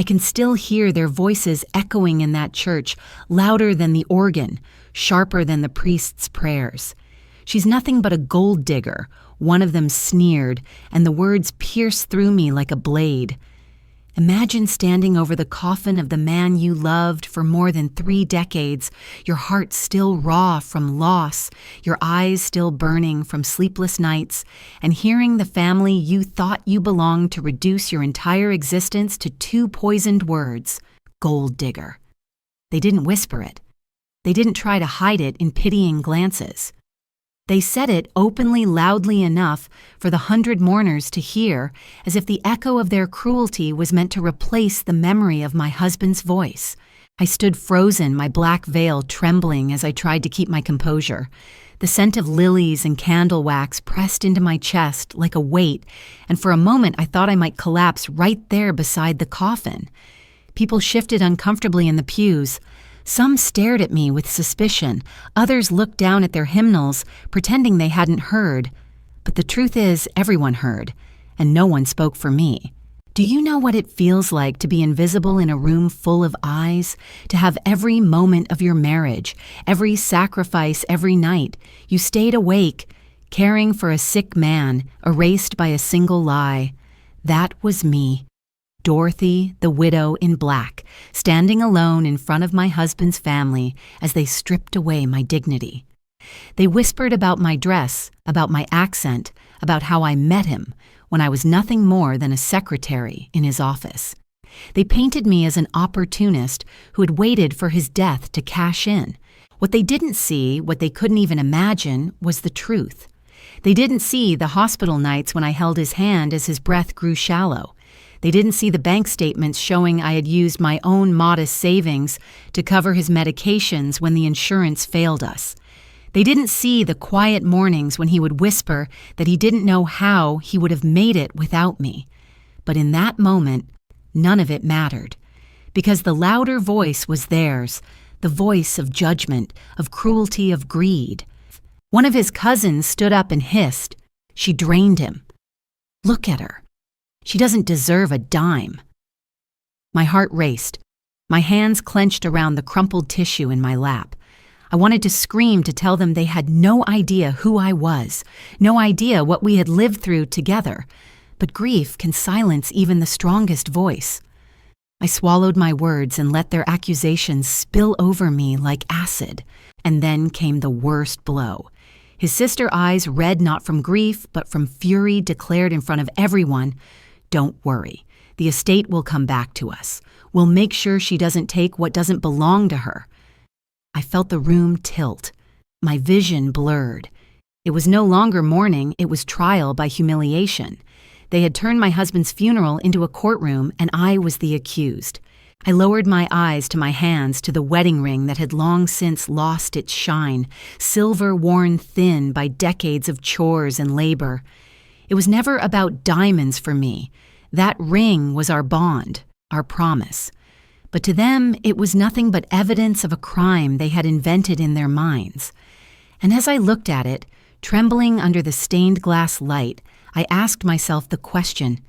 I can still hear their voices echoing in that church, louder than the organ, sharper than the priest's prayers. "She's nothing but a gold digger," one of them sneered, and the words pierced through me like a blade. Imagine standing over the coffin of the man you loved for more than 3 decades, your heart still raw from loss, your eyes still burning from sleepless nights, and hearing the family you thought you belonged to reduce your entire existence to 2 poisoned words, gold digger. They didn't whisper it. They didn't try to hide it in pitying glances. They said it openly, loudly enough for the 100 mourners to hear, as if the echo of their cruelty was meant to replace the memory of my husband's voice. I stood frozen, my black veil trembling as I tried to keep my composure. The scent of lilies and candle wax pressed into my chest like a weight, and for a moment I thought I might collapse right there beside the coffin. People shifted uncomfortably in the pews. Some stared at me with suspicion, others looked down at their hymnals, pretending they hadn't heard. But the truth is, everyone heard, and no one spoke for me. Do you know what it feels like to be invisible in a room full of eyes? To have every moment of your marriage, every sacrifice every night, you stayed awake, caring for a sick man, erased by a single lie. That was me. Dorothy, the widow in black, standing alone in front of my husband's family as they stripped away my dignity. They whispered about my dress, about my accent, about how I met him when I was nothing more than a secretary in his office. They painted me as an opportunist who had waited for his death to cash in. What they didn't see, what they couldn't even imagine, was the truth. They didn't see the hospital nights when I held his hand as his breath grew shallow. They didn't see the bank statements showing I had used my own modest savings to cover his medications when the insurance failed us. They didn't see the quiet mornings when he would whisper that he didn't know how he would have made it without me. But in that moment, none of it mattered, because the louder voice was theirs, the voice of judgment, of cruelty, of greed. One of his cousins stood up and hissed, "She drained him. Look at her. She doesn't deserve a dime." My heart raced. My hands clenched around the crumpled tissue in my lap. I wanted to scream to tell them they had no idea who I was, no idea what we had lived through together. But grief can silence even the strongest voice. I swallowed my words and let their accusations spill over me like acid. And then came the worst blow. His sister eyes, red not from grief, but from fury, declared in front of everyone, "Don't worry. The estate will come back to us. We'll make sure she doesn't take what doesn't belong to her." I felt the room tilt. My vision blurred. It was no longer mourning, it was trial by humiliation. They had turned my husband's funeral into a courtroom, and I was the accused. I lowered my eyes to my hands, to the wedding ring that had long since lost its shine, silver worn thin by decades of chores and labor. It was never about diamonds for me. That ring was our bond, our promise. But to them, it was nothing but evidence of a crime they had invented in their minds. And as I looked at it, trembling under the stained glass light, I asked myself the question,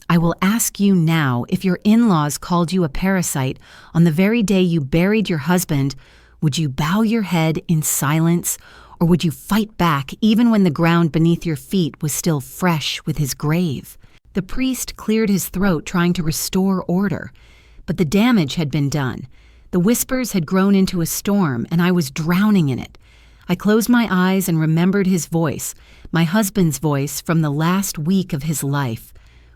I will ask you now, if your in-laws called you a parasite on the very day you buried your husband, would you bow your head in silence, or would you fight back even when the ground beneath your feet was still fresh with his grave? The priest cleared his throat trying to restore order, but the damage had been done. The whispers had grown into a storm, and I was drowning in it. I closed my eyes and remembered his voice, my husband's voice from the last week of his life.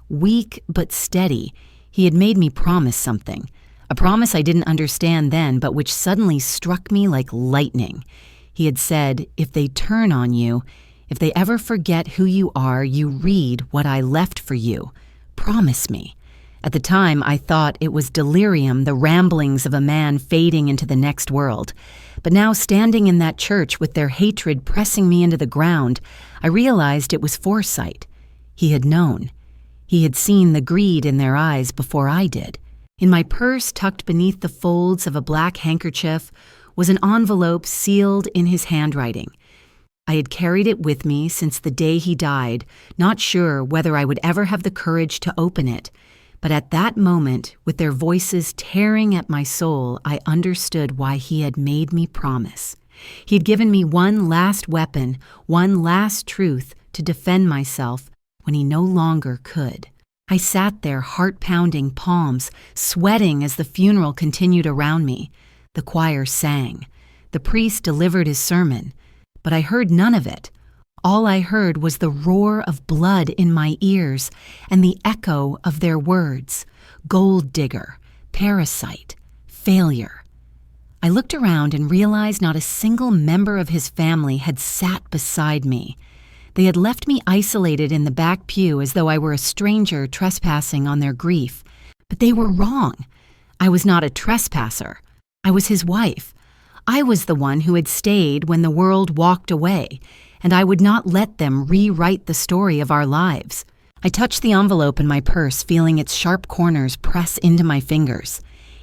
Weak but steady, he had made me promise something, a promise I didn't understand then, but which suddenly struck me like lightning. He had said, if they turn on you, if they ever forget who you are, you read what I left for you. Promise me. At the time, I thought it was delirium, the ramblings of a man fading into the next world. But now, standing in that church with their hatred pressing me into the ground, I realized it was foresight. He had known. He had seen the greed in their eyes before I did. In my purse, tucked beneath the folds of a black handkerchief, was an envelope sealed in his handwriting. I had carried it with me since the day he died, not sure whether I would ever have the courage to open it. But at that moment, with their voices tearing at my soul, I understood why he had made me promise. He had given me one last weapon, one last truth to defend myself when he no longer could. I sat there, heart-pounding, palms, sweating as the funeral continued around me. The choir sang. The priest delivered his sermon, but I heard none of it. All I heard was the roar of blood in my ears and the echo of their words: gold digger, parasite, failure. I looked around and realized not a single member of his family had sat beside me. They had left me isolated in the back pew as though I were a stranger trespassing on their grief. But they were wrong. I was not a trespasser. I was his wife. I was the one who had stayed when the world walked away, and I would not let them rewrite the story of our lives. I touched the envelope in my purse, feeling its sharp corners press into my fingers.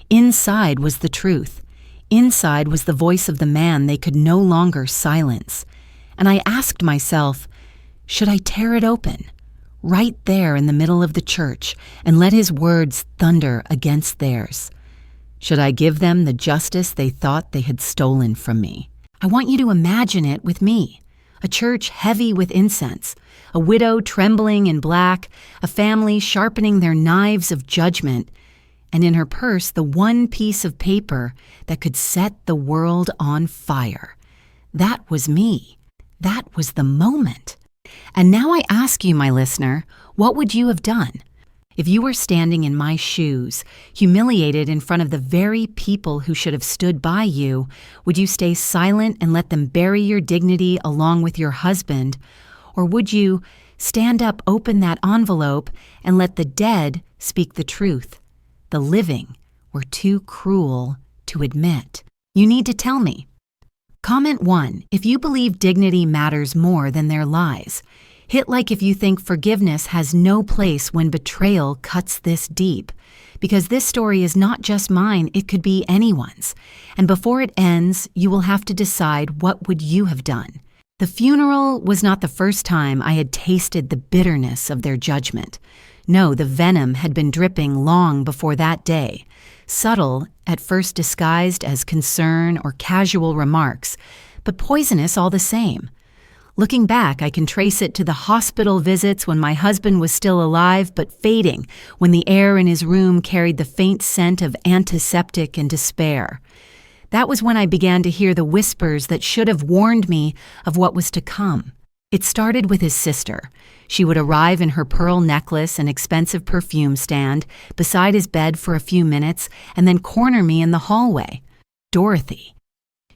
Inside was the truth. Inside was the voice of the man they could no longer silence. And I asked myself, should I tear it open, right there in the middle of the church, and let his words thunder against theirs? Should I give them the justice they thought they had stolen from me? I want you to imagine it with me. A church heavy with incense, a widow trembling in black, a family sharpening their knives of judgment, and in her purse the one piece of paper that could set the world on fire. That was me. That was the moment. And now I ask you, my listener, what would you have done? If you were standing in my shoes, humiliated in front of the very people who should have stood by you, would you stay silent and let them bury your dignity along with your husband? Or would you stand up, open that envelope, and let the dead speak the truth? The living were too cruel to admit. You need to tell me. Comment 1 if you believe dignity matters more than their lies. Hit like if you think forgiveness has no place when betrayal cuts this deep. Because this story is not just mine, it could be anyone's. And before it ends, you will have to decide, what would you have done? The funeral was not the first time I had tasted the bitterness of their judgment. No, the venom had been dripping long before that day. Subtle, at first disguised as concern or casual remarks, but poisonous all the same. Looking back, I can trace it to the hospital visits when my husband was still alive but fading, when the air in his room carried the faint scent of antiseptic and despair. That was when I began to hear the whispers that should have warned me of what was to come. It started with his sister. She would arrive in her pearl necklace and expensive perfume stand beside his bed for a few minutes and then corner me in the hallway. Dorothy.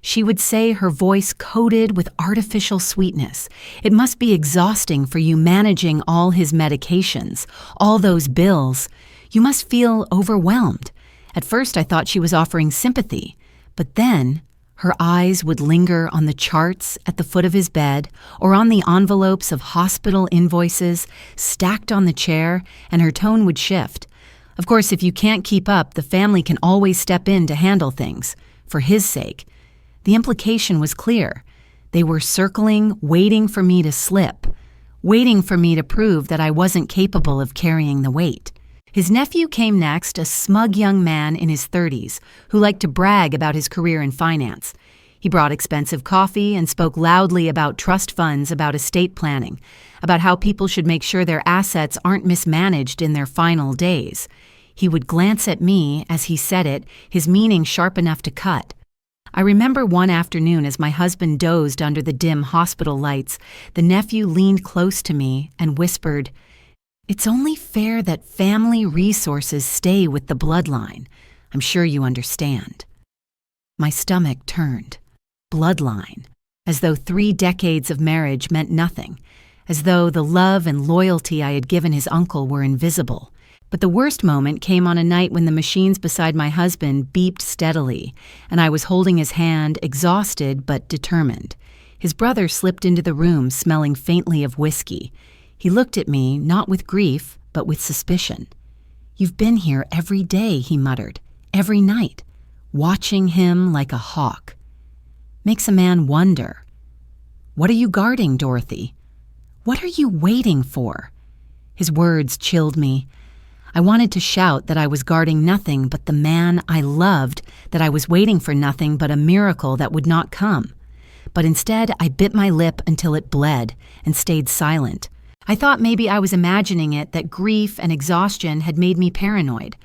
She would say, her voice coated with artificial sweetness, "It must be exhausting for you managing all his medications, all those bills. You must feel overwhelmed." At first I thought she was offering sympathy, but then her eyes would linger on the charts at the foot of his bed or on the envelopes of hospital invoices stacked on the chair, and her tone would shift. Of course, if you can't keep up, the family can always step in to handle things, for his sake. The implication was clear. They were circling, waiting for me to slip, waiting for me to prove that I wasn't capable of carrying the weight. His nephew came next, a smug young man in his 30s who liked to brag about his career in finance. He brought expensive coffee and spoke loudly about trust funds, about estate planning, about how people should make sure their assets aren't mismanaged in their final days. He would glance at me as he said it, his meaning sharp enough to cut. I remember one afternoon as my husband dozed under the dim hospital lights, the nephew leaned close to me and whispered, "It's only fair that family resources stay with the bloodline. I'm sure you understand." My stomach turned. Bloodline. As though 3 decades of marriage meant nothing. As though the love and loyalty I had given his uncle were invisible. But the worst moment came on a night when the machines beside my husband beeped steadily, and I was holding his hand, exhausted but determined. His brother slipped into the room, smelling faintly of whiskey. He looked at me, not with grief, but with suspicion. "You've been here every day," he muttered, "every night, watching him like a hawk. Makes a man wonder. What are you guarding, Dorothy? What are you waiting for?" His words chilled me. I wanted to shout that I was guarding nothing but the man I loved, that I was waiting for nothing but a miracle that would not come. But instead, I bit my lip until it bled and stayed silent. I thought maybe I was imagining it, that grief and exhaustion had made me paranoid.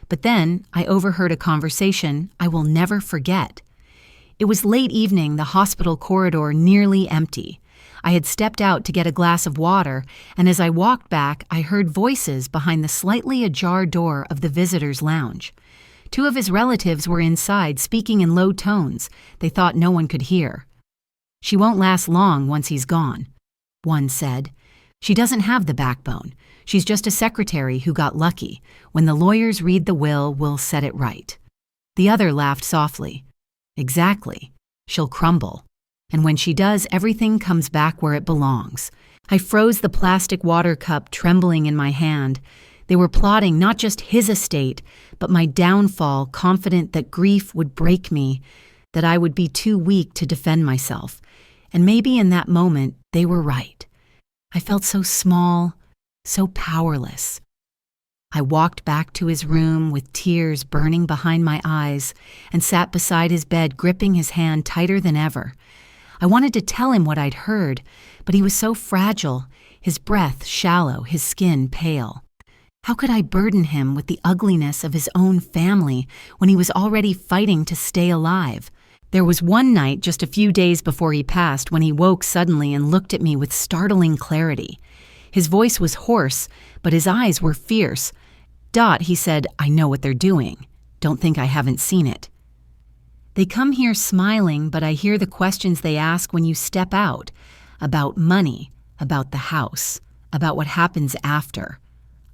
But then I overheard a conversation I will never forget. It was late evening, the hospital corridor nearly empty. I had stepped out to get a glass of water, and as I walked back, I heard voices behind the slightly ajar door of the visitors' lounge. 2 of his relatives were inside, speaking in low tones. They thought no one could hear. "She won't last long once he's gone," one said. "She doesn't have the backbone. She's just a secretary who got lucky. When the lawyers read the will, we'll set it right." The other laughed softly. "Exactly. She'll crumble. And when she does, everything comes back where it belongs." I froze the plastic water cup trembling in my hand. They were plotting not just his estate, but my downfall, confident that grief would break me, that I would be too weak to defend myself. And maybe in that moment, they were right. I felt so small, so powerless. I walked back to his room with tears burning behind my eyes and sat beside his bed, gripping his hand tighter than ever. I wanted to tell him what I'd heard, but he was so fragile, his breath shallow, his skin pale. How could I burden him with the ugliness of his own family when he was already fighting to stay alive? There was one night just a few days before he passed when he woke suddenly and looked at me with startling clarity. His voice was hoarse, but his eyes were fierce. "Dot," he said, "I know what they're doing. Don't think I haven't seen it. They come here smiling, but I hear the questions they ask when you step out. About money, about the house, about what happens after.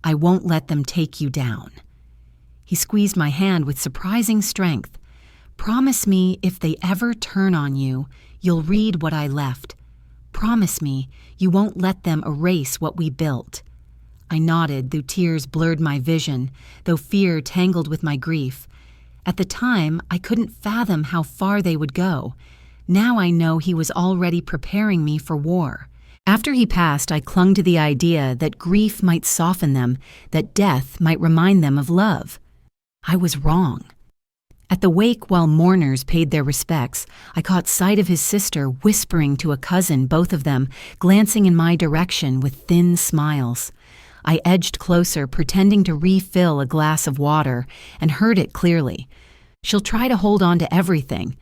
I won't let them take you down." He squeezed my hand with surprising strength. "Promise me if they ever turn on you, you'll read what I left. Promise me you won't let them erase what we built." I nodded, though tears blurred my vision, though fear tangled with my grief. At the time, I couldn't fathom how far they would go. Now I know he was already preparing me for war. After he passed, I clung to the idea that grief might soften them, that death might remind them of love. I was wrong. At the wake, while mourners paid their respects, I caught sight of his sister whispering to a cousin, both of them glancing in my direction with thin smiles. I edged closer, pretending to refill a glass of water, and heard it clearly. "She'll try to hold on to everything,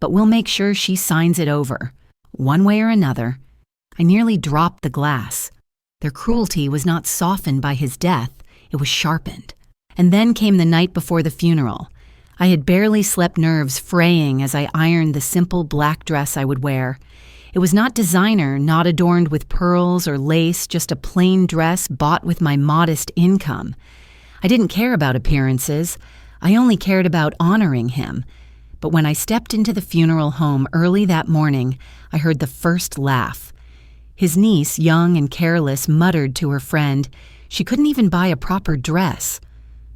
but we'll make sure she signs it over, one way or another." I nearly dropped the glass. Their cruelty was not softened by his death, it was sharpened. And then came the night before the funeral. I had barely slept, nerves fraying as I ironed the simple black dress I would wear. It was not designer, not adorned with pearls or lace, just a plain dress bought with my modest income. I didn't care about appearances. I only cared about honoring him. But when I stepped into the funeral home early that morning, I heard the first laugh. His niece, young and careless, muttered to her friend, "She couldn't even buy a proper dress."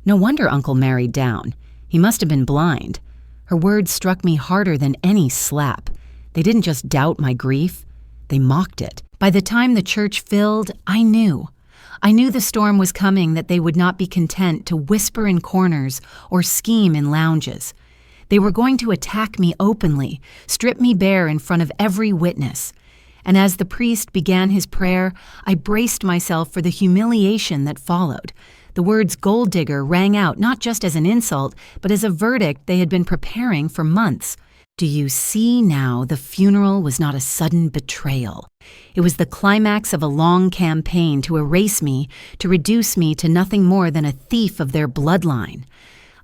No wonder Uncle married down. He must have been blind. Her words struck me harder than any slap. They didn't just doubt my grief, they mocked it. By the time the church filled, I knew. I knew the storm was coming, that they would not be content to whisper in corners or scheme in lounges. They were going to attack me openly, strip me bare in front of every witness. And as the priest began his prayer, I braced myself for the humiliation that followed. The words "gold digger" rang out not just as an insult, but as a verdict they had been preparing for months. Do you see now the funeral was not a sudden betrayal? It was the climax of a long campaign to erase me, to reduce me to nothing more than a thief of their bloodline.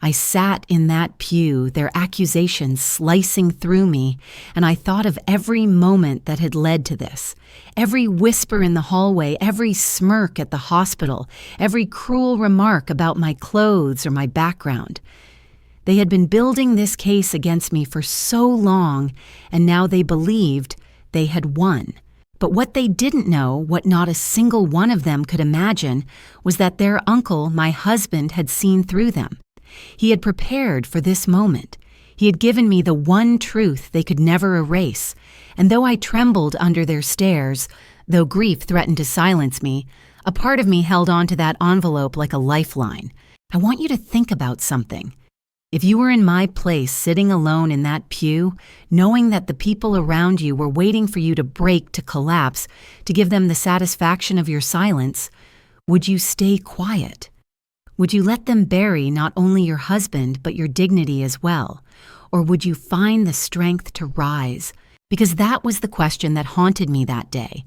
I sat in that pew, their accusations slicing through me, and I thought of every moment that had led to this. Every whisper in the hallway, every smirk at the hospital, every cruel remark about my clothes or my background. They had been building this case against me for so long, and now they believed they had won. But what they didn't know, what not a single one of them could imagine, was that their uncle, my husband, had seen through them. He had prepared for this moment. He had given me the one truth they could never erase, and though I trembled under their stares, though grief threatened to silence me, A part of me held on to that envelope like a lifeline. I want you to think about something. If you were in my place, sitting alone in that pew, knowing that the people around you were waiting for you to break, to collapse, to give them the satisfaction of your silence, would you stay quiet? Would you let them bury not only your husband, but your dignity as well? Or would you find the strength to rise? Because that was the question that haunted me that day.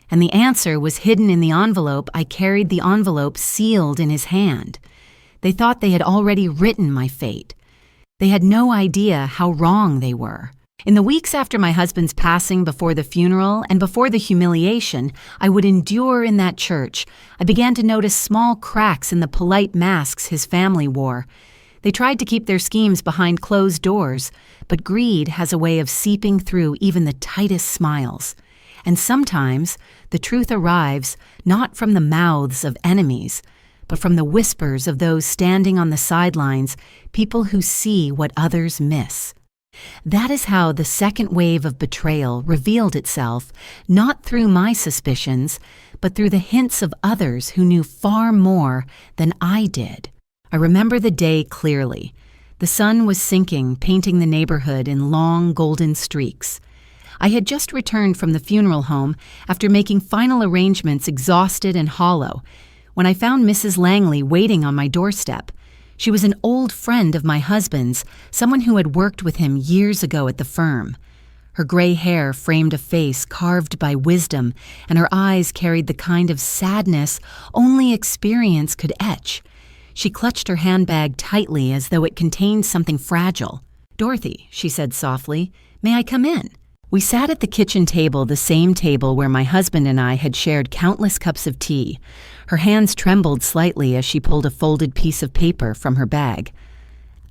And the answer was hidden in the envelope. I carried the envelope sealed in his hand. They thought they had already written my fate. They had no idea how wrong they were. In the weeks after my husband's passing, before the funeral and before the humiliation I would endure in that church, I began to notice small cracks in the polite masks his family wore. They tried to keep their schemes behind closed doors, but greed has a way of seeping through even the tightest smiles. And sometimes the truth arrives not from the mouths of enemies, but from the whispers of those standing on the sidelines, people who see what others miss. That is how the second wave of betrayal revealed itself, not through my suspicions, but through the hints of others who knew far more than I did. I remember the day clearly. The sun was sinking, painting the neighborhood in long golden streaks. I had just returned from the funeral home after making final arrangements, exhausted and hollow, when I found Mrs. Langley waiting on my doorstep. She was an old friend of my husband's, someone who had worked with him years ago at the firm. Her gray hair framed a face carved by wisdom, and her eyes carried the kind of sadness only experience could etch. She clutched her handbag tightly as though it contained something fragile. "Dorothy," she said softly, "may I come in?" We sat at the kitchen table, the same table where my husband and I had shared countless cups of tea. Her hands trembled slightly as she pulled a folded piece of paper from her bag.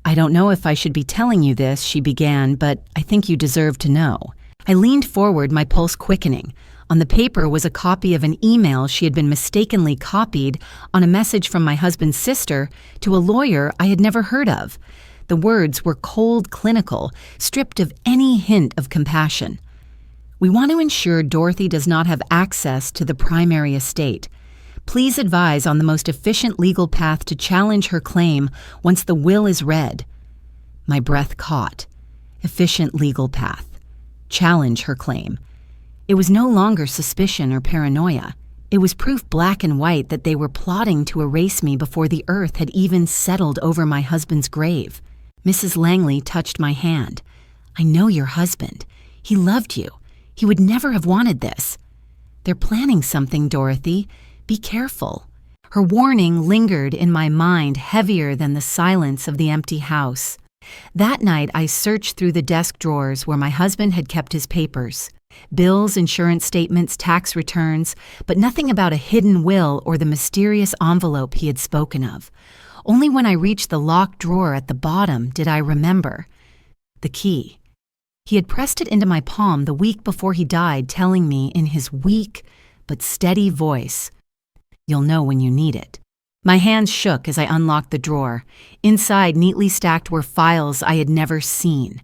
"I don't know if I should be telling you this," she began, "but I think you deserve to know." I leaned forward, my pulse quickening. On the paper was a copy of an email she had been mistakenly copied on a message from my husband's sister to a lawyer I had never heard of. The words were cold, clinical, stripped of any hint of compassion. "We want to ensure Dorothy does not have access to the primary estate. Please advise on the most efficient legal path to challenge her claim once the will is read." My breath caught. Efficient legal path. Challenge her claim. It was no longer suspicion or paranoia. It was proof black and white that they were plotting to erase me before the earth had even settled over my husband's grave. Mrs. Langley touched my hand. "I know your husband. He loved you. He would never have wanted this. They're planning something, Dorothy. Be careful." Her warning lingered in my mind, heavier than the silence of the empty house. That night, I searched through the desk drawers where my husband had kept his papers. Bills, insurance statements, tax returns, but nothing about a hidden will or the mysterious envelope he had spoken of. Only when I reached the locked drawer at the bottom did I remember. The key. He had pressed it into my palm the week before he died, telling me in his weak but steady voice, "You'll know when you need it." My hands shook as I unlocked the drawer. Inside, neatly stacked, were files I had never seen.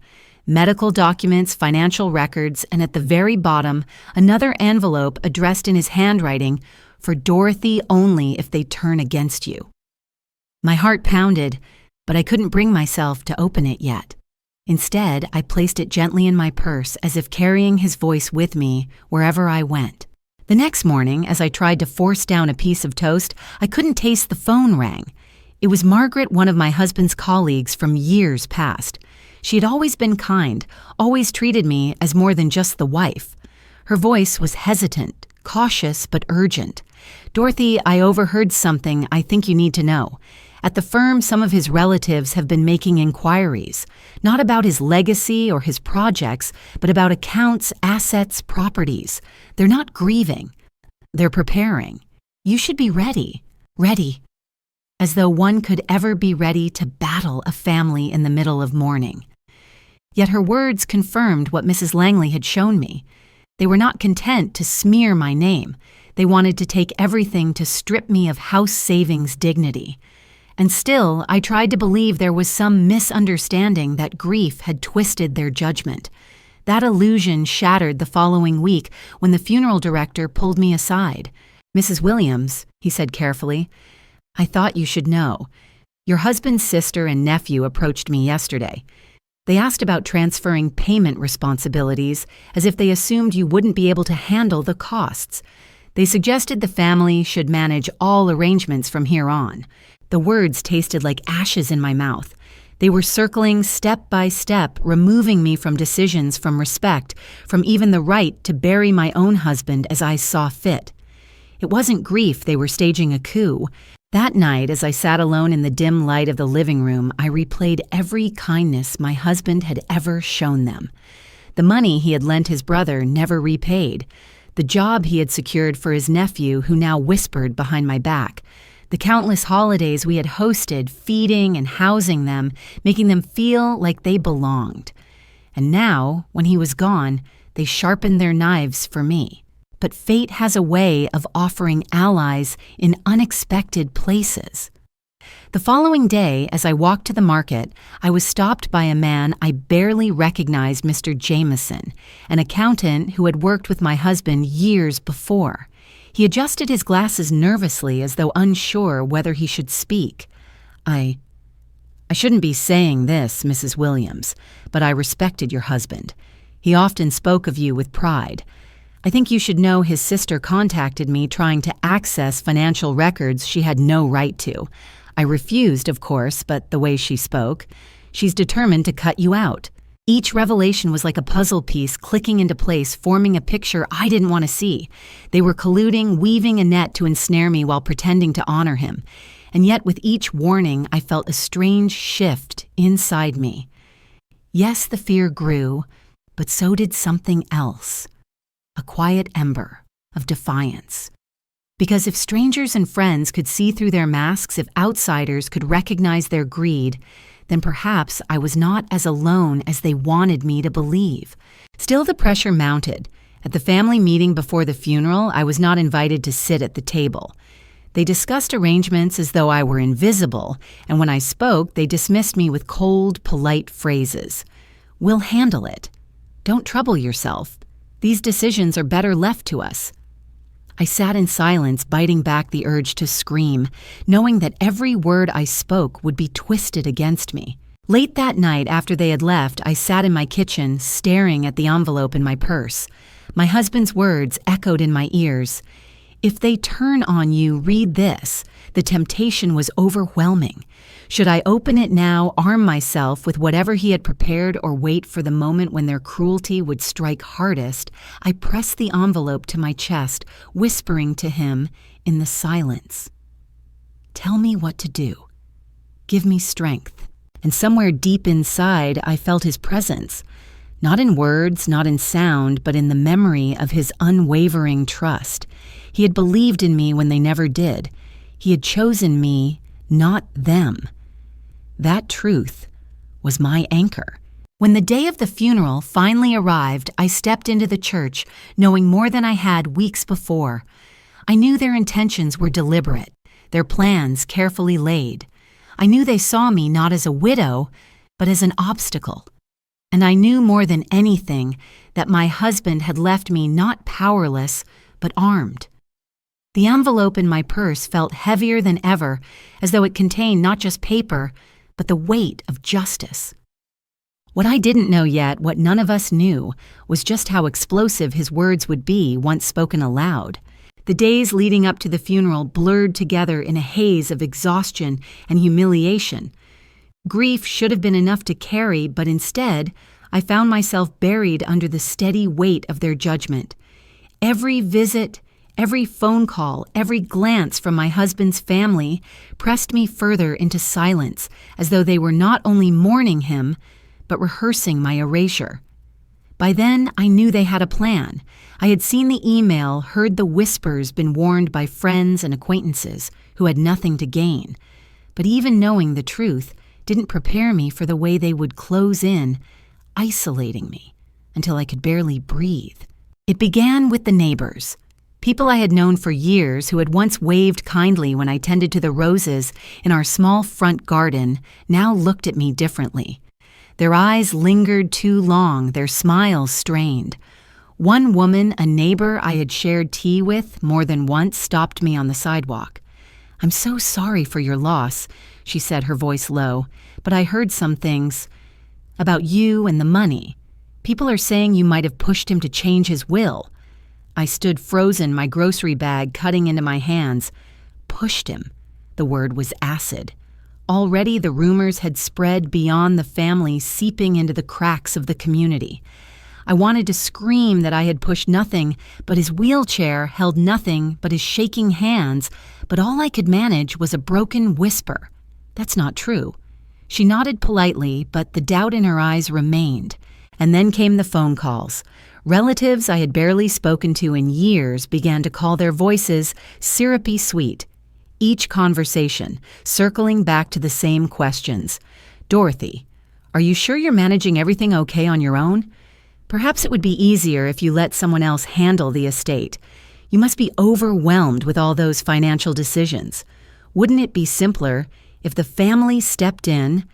Medical documents, financial records, and at the very bottom, another envelope addressed in his handwriting, "For Dorothy only if they turn against you." My heart pounded, but I couldn't bring myself to open it yet. Instead, I placed it gently in my purse, as if carrying his voice with me wherever I went. The next morning, as I tried to force down a piece of toast, I couldn't taste the phone rang. It was Margaret, one of my husband's colleagues from years past. She had always been kind, always treated me as more than just the wife. Her voice was hesitant, cautious but urgent. "Dorothy, I overheard something I think you need to know. At the firm, some of his relatives have been making inquiries, not about his legacy or his projects, but about accounts, assets, properties. They're not grieving. They're preparing. You should be ready. Ready." As though one could ever be ready to battle a family in the middle of mourning. Yet her words confirmed what Mrs. Langley had shown me. They were not content to smear my name. They wanted to take everything to strip me of house savings dignity. And still, I tried to believe there was some misunderstanding, that grief had twisted their judgment. That illusion shattered the following week when the funeral director pulled me aside. Mrs. Williams, he said carefully, I thought you should know. Your husband's sister and nephew approached me yesterday. They asked about transferring payment responsibilities as if they assumed you wouldn't be able to handle the costs. They suggested the family should manage all arrangements from here on. The words tasted like ashes in my mouth. They were circling step by step, removing me from decisions, from respect, from even the right to bury my own husband as I saw fit. It wasn't grief they were staging a coup. That night, as I sat alone in the dim light of the living room, I replayed every kindness my husband had ever shown them. The money he had lent his brother, never repaid. The job he had secured for his nephew, who now whispered behind my back. The countless holidays we had hosted, feeding and housing them, making them feel like they belonged. And now, when he was gone, they sharpened their knives for me. But fate has a way of offering allies in unexpected places. The following day, as I walked to the market, I was stopped by a man I barely recognized, Mr. Jameson, an accountant who had worked with my husband years before. He adjusted his glasses nervously as though unsure whether he should speak. I shouldn't be saying this, Mrs. Williams, but I respected your husband. He often spoke of you with pride. I think you should know his sister contacted me trying to access financial records she had no right to. I refused, of course, but the way she spoke, she's determined to cut you out. Each revelation was like a puzzle piece clicking into place, forming a picture I didn't want to see. They were colluding, weaving a net to ensnare me while pretending to honor him. And yet with each warning, I felt a strange shift inside me. Yes, the fear grew, but so did something else. A quiet ember of defiance. Because if strangers and friends could see through their masks, if outsiders could recognize their greed, then perhaps I was not as alone as they wanted me to believe. Still, the pressure mounted. At the family meeting before the funeral, I was not invited to sit at the table. They discussed arrangements as though I were invisible, and when I spoke, they dismissed me with cold, polite phrases. We'll handle it. Don't trouble yourself. These decisions are better left to us. I sat in silence, biting back the urge to scream, knowing that every word I spoke would be twisted against me. Late that night, after they had left, I sat in my kitchen, staring at the envelope in my purse. My husband's words echoed in my ears. If they turn on you, read this. The temptation was overwhelming. Should I open it now, arm myself with whatever he had prepared, or wait for the moment when their cruelty would strike hardest, I pressed the envelope to my chest, whispering to him in the silence. Tell me what to do. Give me strength. And somewhere deep inside, I felt his presence. Not in words, not in sound, but in the memory of his unwavering trust. He had believed in me when they never did. He had chosen me, not them. That truth was my anchor. When the day of the funeral finally arrived, I stepped into the church, knowing more than I had weeks before. I knew their intentions were deliberate, their plans carefully laid. I knew they saw me not as a widow, but as an obstacle. And I knew more than anything that my husband had left me not powerless, but armed. The envelope in my purse felt heavier than ever, as though it contained not just paper, but the weight of justice. What I didn't know yet, what none of us knew, was just how explosive his words would be once spoken aloud. The days leading up to the funeral blurred together in a haze of exhaustion and humiliation. Grief should have been enough to carry, but instead, I found myself buried under the steady weight of their judgment. Every visit, every phone call, every glance from my husband's family pressed me further into silence, as though they were not only mourning him, but rehearsing my erasure. By then, I knew they had a plan. I had seen the email, heard the whispers, been warned by friends and acquaintances who had nothing to gain. But even knowing the truth didn't prepare me for the way they would close in, isolating me until I could barely breathe. It began with the neighbors. People I had known for years who had once waved kindly when I tended to the roses in our small front garden now looked at me differently. Their eyes lingered too long, their smiles strained. One woman, a neighbor I had shared tea with more than once, stopped me on the sidewalk. "I'm so sorry for your loss," she said, her voice low, "but I heard some things about you and the money. People are saying you might have pushed him to change his will." I stood frozen, my grocery bag cutting into my hands. Pushed him. The word was acid. Already the rumors had spread beyond the family, seeping into the cracks of the community. I wanted to scream that I had pushed nothing but his wheelchair, held nothing but his shaking hands, but all I could manage was a broken whisper. "That's not true." She nodded politely, but the doubt in her eyes remained. And then came the phone calls. Relatives I had barely spoken to in years began to call their voices syrupy sweet. Each conversation, circling back to the same questions. "Dorothy, are you sure you're managing everything okay on your own? Perhaps it would be easier if you let someone else handle the estate. You must be overwhelmed with all those financial decisions. Wouldn't it be simpler if the family stepped in?"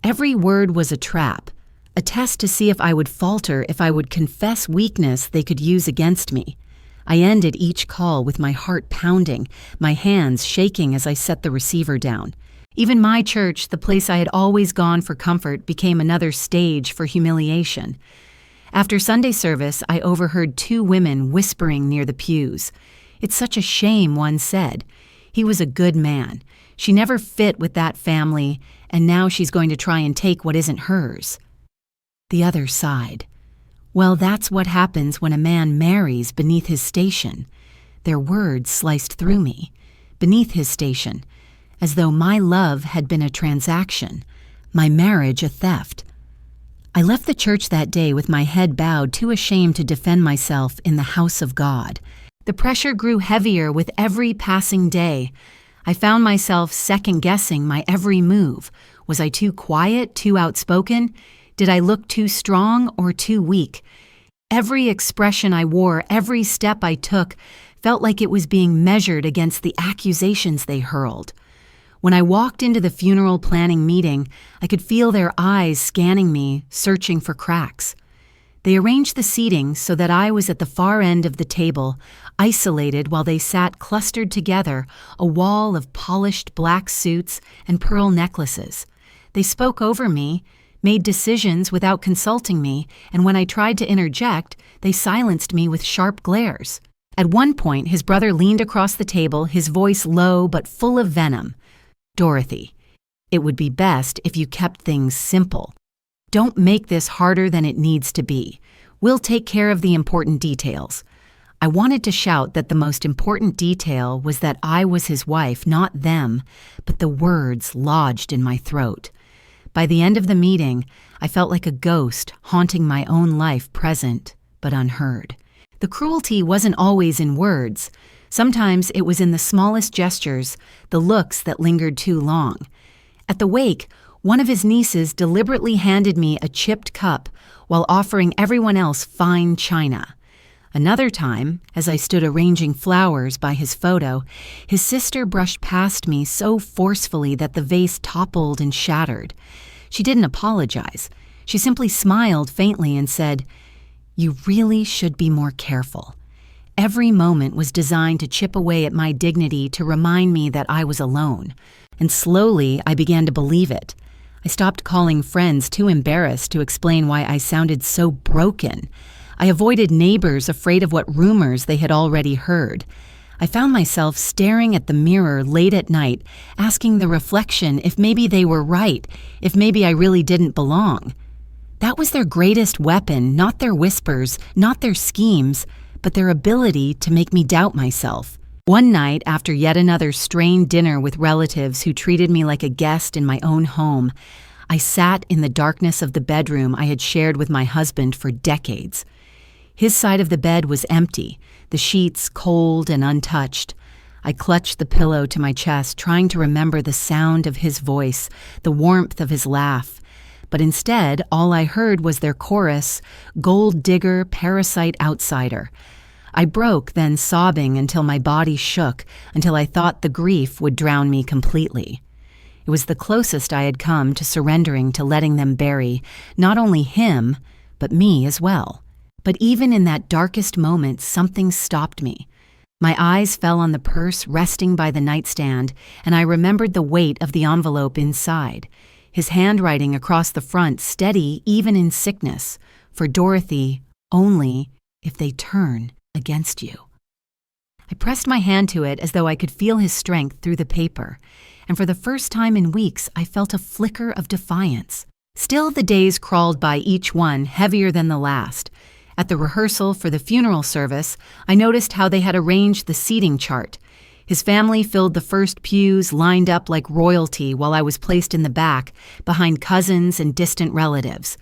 Every word was a trap, a test to see if I would falter, if I would confess weakness they could use against me. I ended each call with my heart pounding, my hands shaking as I set the receiver down. Even my church, the place I had always gone for comfort, became another stage for humiliation. After Sunday service, I overheard two women whispering near the pews. "It's such a shame," one said. "He was a good man. She never fit with that family, and now she's going to try and take what isn't hers." The other sighed. "Well, that's what happens when a man marries beneath his station." Their words sliced through me. Beneath his station, as though my love had been a transaction, my marriage a theft. I left the church that day with my head bowed, too ashamed to defend myself in the house of God. The pressure grew heavier with every passing day. I found myself second-guessing my every move. Was I too quiet, too outspoken? Did I look too strong or too weak? Every expression I wore, every step I took, felt like it was being measured against the accusations they hurled. When I walked into the funeral planning meeting, I could feel their eyes scanning me, searching for cracks. They arranged the seating so that I was at the far end of the table, isolated while they sat clustered together, a wall of polished black suits and pearl necklaces. They spoke over me, made decisions without consulting me, and when I tried to interject, they silenced me with sharp glares. At one point, his brother leaned across the table, his voice low but full of venom. "Dorothy, it would be best if you kept things simple. Don't make this harder than it needs to be. We'll take care of the important details." I wanted to shout that the most important detail was that I was his wife, not them, but the words lodged in my throat. By the end of the meeting, I felt like a ghost haunting my own life, present but unheard. The cruelty wasn't always in words. Sometimes it was in the smallest gestures, the looks that lingered too long. At the wake, one of his nieces deliberately handed me a chipped cup while offering everyone else fine china. Another time, as I stood arranging flowers by his photo, his sister brushed past me so forcefully that the vase toppled and shattered. She didn't apologize. She simply smiled faintly and said, "You really should be more careful." Every moment was designed to chip away at my dignity, to remind me that I was alone. And slowly, I began to believe it. I stopped calling friends, too embarrassed to explain why I sounded so broken. I avoided neighbors, afraid of what rumors they had already heard. I found myself staring at the mirror late at night, asking the reflection if maybe they were right, if maybe I really didn't belong. That was their greatest weapon, not their whispers, not their schemes, but their ability to make me doubt myself. One night, after yet another strained dinner with relatives who treated me like a guest in my own home, I sat in the darkness of the bedroom I had shared with my husband for decades. His side of the bed was empty, the sheets cold and untouched. I clutched the pillow to my chest, trying to remember the sound of his voice, the warmth of his laugh. But instead, all I heard was their chorus, "Gold digger, parasite outsider." I broke, then sobbing until my body shook, until I thought the grief would drown me completely. It was the closest I had come to surrendering to letting them bury not only him, but me as well. But even in that darkest moment, something stopped me. My eyes fell on the purse resting by the nightstand, and I remembered the weight of the envelope inside, his handwriting across the front steady even in sickness, for Dorothy, only if they turn against you. I pressed my hand to it as though I could feel his strength through the paper, and for the first time in weeks I felt a flicker of defiance. Still, the days crawled by, each one heavier than the last. At the rehearsal for the funeral service, I noticed how they had arranged the seating chart. His family filled the first pews, lined up like royalty, while I was placed in the back, behind cousins and distant relatives.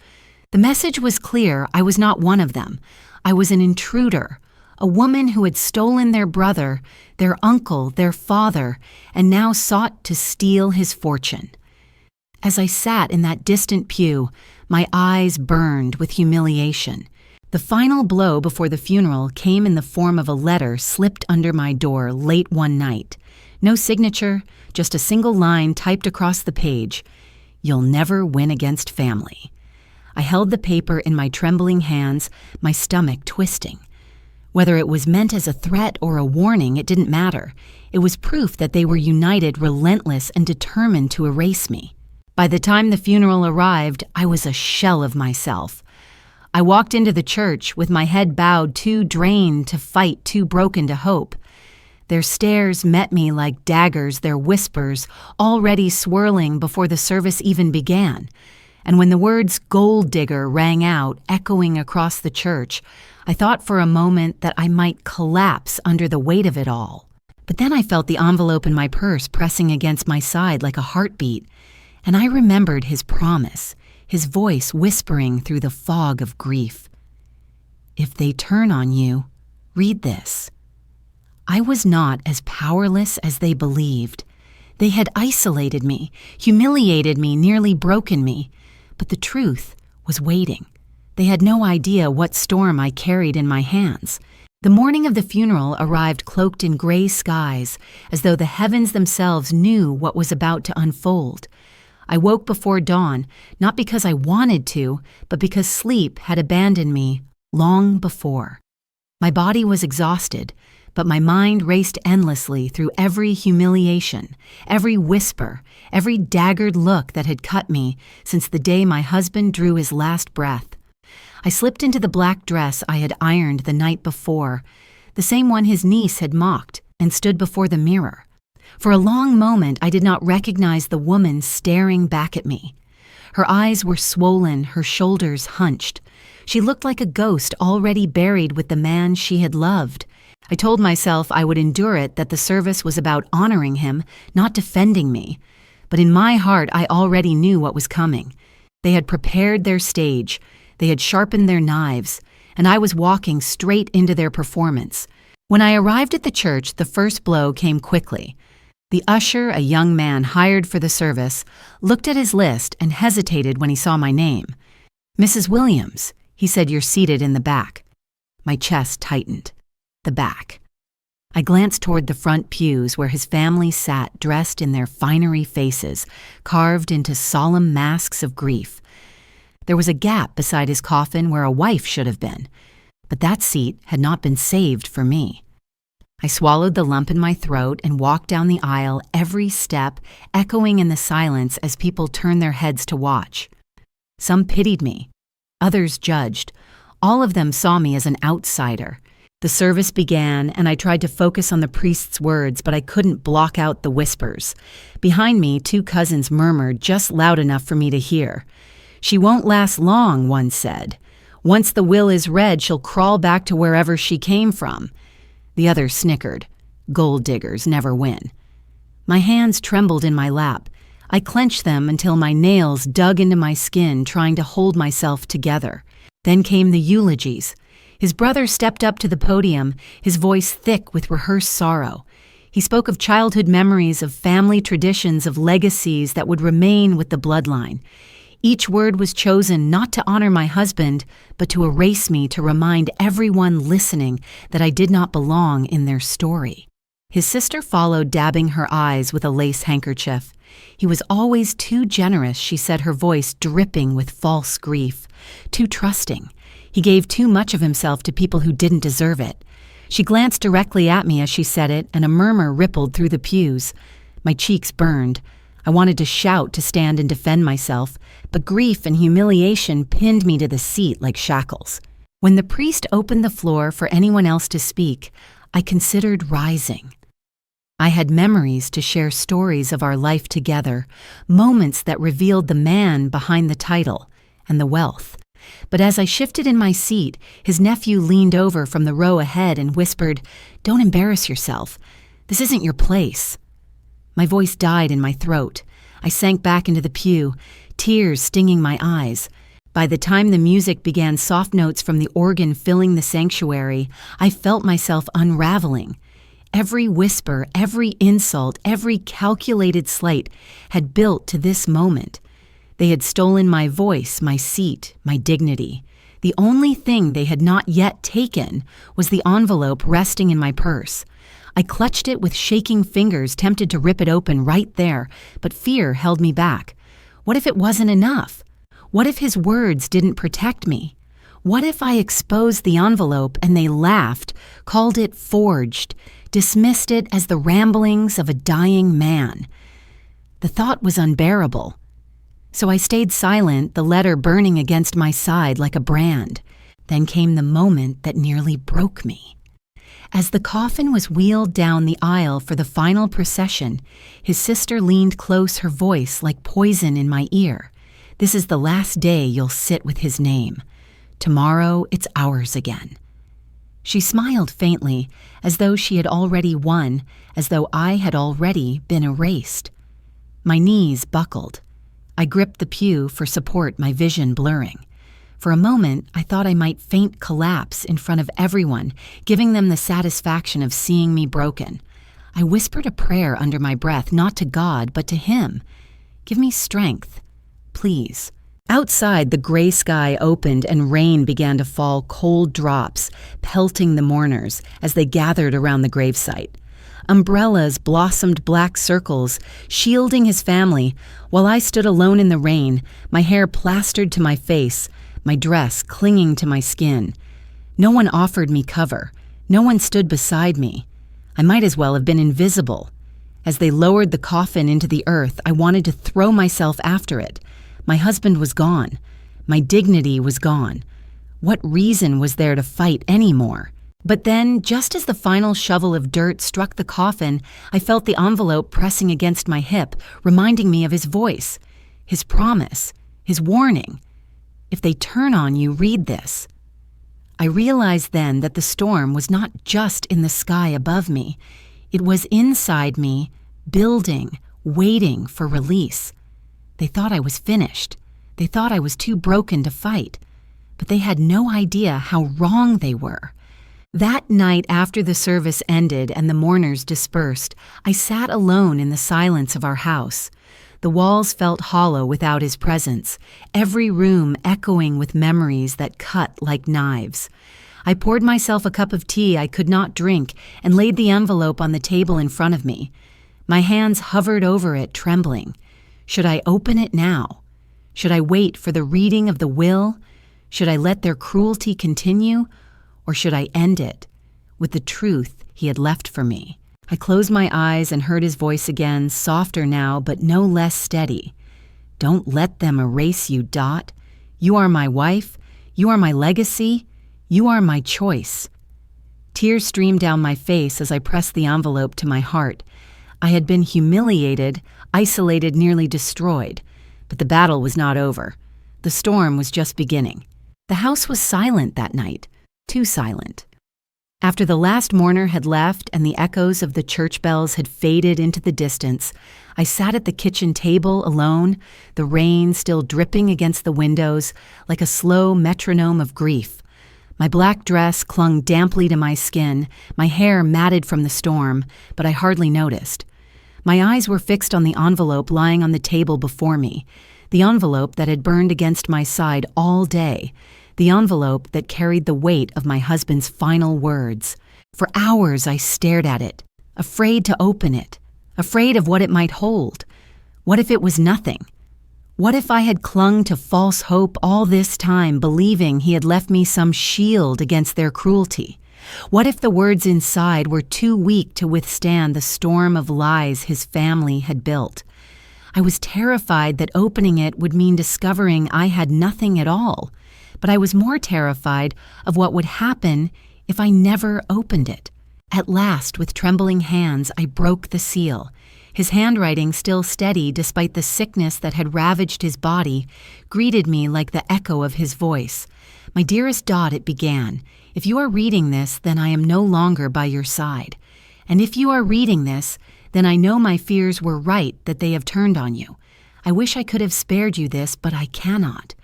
The message was clear: I was not one of them. I was an intruder, a woman who had stolen their brother, their uncle, their father, and now sought to steal his fortune. As I sat in that distant pew, my eyes burned with humiliation. The final blow before the funeral came in the form of a letter slipped under my door late one night. No signature, just a single line typed across the page: "You'll never win against family." I held the paper in my trembling hands, my stomach twisting. Whether it was meant as a threat or a warning, it didn't matter. It was proof that they were united, relentless, and determined to erase me. By the time the funeral arrived, I was a shell of myself. I walked into the church with my head bowed, too drained to fight, too broken to hope. Their stares met me like daggers, their whispers already swirling before the service even began. And when the words "gold digger" rang out, echoing across the church, I thought for a moment that I might collapse under the weight of it all. But then I felt the envelope in my purse pressing against my side like a heartbeat, and I remembered his promise, his voice whispering through the fog of grief. "If they turn on you, read this." I was not as powerless as they believed. They had isolated me, humiliated me, nearly broken me. But the truth was waiting. They had no idea what storm I carried in my hands. The morning of the funeral arrived cloaked in gray skies, as though the heavens themselves knew what was about to unfold. I woke before dawn, not because I wanted to, but because sleep had abandoned me long before. My body was exhausted, but my mind raced endlessly through every humiliation, every whisper, every daggered look that had cut me since the day my husband drew his last breath. I slipped into the black dress I had ironed the night before, the same one his niece had mocked, and stood before the mirror. For a long moment, I did not recognize the woman staring back at me. Her eyes were swollen, her shoulders hunched. She looked like a ghost already buried with the man she had loved. I told myself I would endure it, that the service was about honoring him, not defending me. But in my heart, I already knew what was coming. They had prepared their stage. They had sharpened their knives, and I was walking straight into their performance. When I arrived at the church, the first blow came quickly. The usher, a young man hired for the service, looked at his list and hesitated when he saw my name. "Mrs. Williams," he said, "you're seated in the back." My chest tightened. The back. I glanced toward the front pews where his family sat, dressed in their finery faces, carved into solemn masks of grief. There was a gap beside his coffin where a wife should have been, but that seat had not been saved for me. I swallowed the lump in my throat and walked down the aisle, every step echoing in the silence as people turned their heads to watch. Some pitied me. Others judged. All of them saw me as an outsider. The service began, and I tried to focus on the priest's words, but I couldn't block out the whispers. Behind me, two cousins murmured just loud enough for me to hear. "She won't last long," one said. "Once the will is read, she'll crawl back to wherever she came from." The other snickered. "Gold diggers never win." My hands trembled in my lap. I clenched them until my nails dug into my skin, trying to hold myself together. Then came the eulogies. His brother stepped up to the podium, his voice thick with rehearsed sorrow. He spoke of childhood memories, of family traditions, of legacies that would remain with the bloodline. Each word was chosen not to honor my husband, but to erase me, to remind everyone listening that I did not belong in their story. His sister followed, dabbing her eyes with a lace handkerchief. He was always too generous, she said, her voice dripping with false grief. Too trusting. He gave too much of himself to people who didn't deserve it. She glanced directly at me as she said it, and a murmur rippled through the pews. My cheeks burned. I wanted to shout, to stand and defend myself, but grief and humiliation pinned me to the seat like shackles. When the priest opened the floor for anyone else to speak, I considered rising. I had memories to share, stories of our life together, moments that revealed the man behind the title and the wealth. But as I shifted in my seat, his nephew leaned over from the row ahead and whispered, "Don't embarrass yourself. This isn't your place." My voice died in my throat. I sank back into the pew, tears stinging my eyes. By the time the music began, soft notes from the organ filling the sanctuary, I felt myself unraveling. Every whisper, every insult, every calculated slight had built to this moment. They had stolen my voice, my seat, my dignity. The only thing they had not yet taken was the envelope resting in my purse. I clutched it with shaking fingers, tempted to rip it open right there, but fear held me back. What if it wasn't enough? What if his words didn't protect me? What if I exposed the envelope and they laughed, called it forged, dismissed it as the ramblings of a dying man? The thought was unbearable. So I stayed silent, the letter burning against my side like a brand. Then came the moment that nearly broke me. As the coffin was wheeled down the aisle for the final procession, his sister leaned close, her voice like poison in my ear. "This is the last day you'll sit with his name. Tomorrow it's ours again." She smiled faintly, as though she had already won, as though I had already been erased. My knees buckled. I gripped the pew for support, my vision blurring. For a moment, I thought I might faint collapse in front of everyone, giving them the satisfaction of seeing me broken. I whispered a prayer under my breath, not to God, but to him. "Give me strength, please." Outside, the gray sky opened and rain began to fall, cold drops, pelting the mourners as they gathered around the gravesite. Umbrellas blossomed black circles, shielding his family, while I stood alone in the rain, my hair plastered to my face, my dress clinging to my skin. No one offered me cover. No one stood beside me. I might as well have been invisible. As they lowered the coffin into the earth, I wanted to throw myself after it. My husband was gone. My dignity was gone. What reason was there to fight anymore? But then, just as the final shovel of dirt struck the coffin, I felt the envelope pressing against my hip, reminding me of his voice, his promise, his warning. "If they turn on you, read this." I realized then that the storm was not just in the sky above me. It was inside me, building, waiting for release. They thought I was finished. They thought I was too broken to fight. But they had no idea how wrong they were. That night, after the service ended and the mourners dispersed, I sat alone in the silence of our house. The walls felt hollow without his presence, every room echoing with memories that cut like knives. I poured myself a cup of tea I could not drink and laid the envelope on the table in front of me. My hands hovered over it, trembling. Should I open it now? Should I wait for the reading of the will? Should I let their cruelty continue? Or should I end it with the truth he had left for me? I closed my eyes and heard his voice again, softer now, but no less steady. "Don't let them erase you, Dot. You are my wife. You are my legacy. You are my choice." Tears streamed down my face as I pressed the envelope to my heart. I had been humiliated, isolated, nearly destroyed. But the battle was not over. The storm was just beginning. The house was silent that night. Too silent. After the last mourner had left and the echoes of the church bells had faded into the distance, I sat at the kitchen table alone, the rain still dripping against the windows like a slow metronome of grief. My black dress clung damply to my skin, my hair matted from the storm, but I hardly noticed. My eyes were fixed on the envelope lying on the table before me, the envelope that had burned against my side all day, the envelope that carried the weight of my husband's final words. For hours I stared at it, afraid to open it, afraid of what it might hold. What if it was nothing? What if I had clung to false hope all this time, believing he had left me some shield against their cruelty? What if the words inside were too weak to withstand the storm of lies his family had built? I was terrified that opening it would mean discovering I had nothing at all, but I was more terrified of what would happen if I never opened it. At last, with trembling hands, I broke the seal. His handwriting, still steady despite the sickness that had ravaged his body, greeted me like the echo of his voice. "My dearest Dot," it began, "if you are reading this, then I am no longer by your side. And if you are reading this, then I know my fears were right that they have turned on you. I wish I could have spared you this, but I cannot.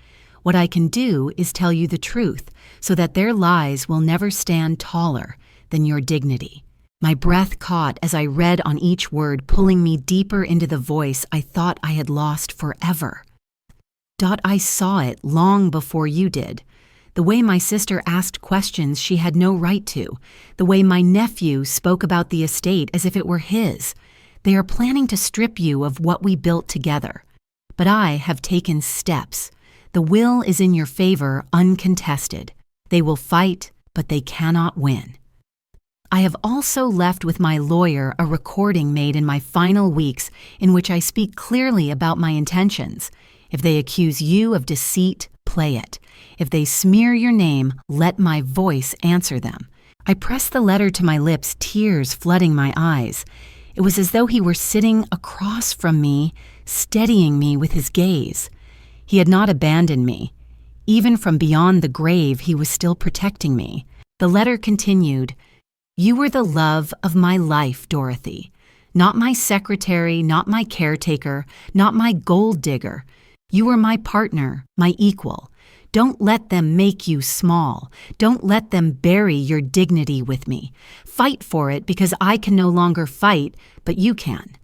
What I can do is tell you the truth, so that their lies will never stand taller than your dignity." My breath caught as I read on each word, pulling me deeper into the voice I thought I had lost forever. "Dot, I saw it long before you did. The way my sister asked questions she had no right to. The way my nephew spoke about the estate as if it were his. They are planning to strip you of what we built together. But I have taken steps. The will is in your favor, uncontested. They will fight, but they cannot win. I have also left with my lawyer a recording made in my final weeks in which I speak clearly about my intentions. If they accuse you of deceit, play it. If they smear your name, let my voice answer them." I pressed the letter to my lips, tears flooding my eyes. It was as though he were sitting across from me, steadying me with his gaze. He had not abandoned me. Even from beyond the grave, he was still protecting me. The letter continued, "You were the love of my life, Dorothy. Not my secretary, not my caretaker, not my gold digger. You were my partner, my equal. Don't let them make you small. Don't let them bury your dignity with me. Fight for it because I can no longer fight, but you can.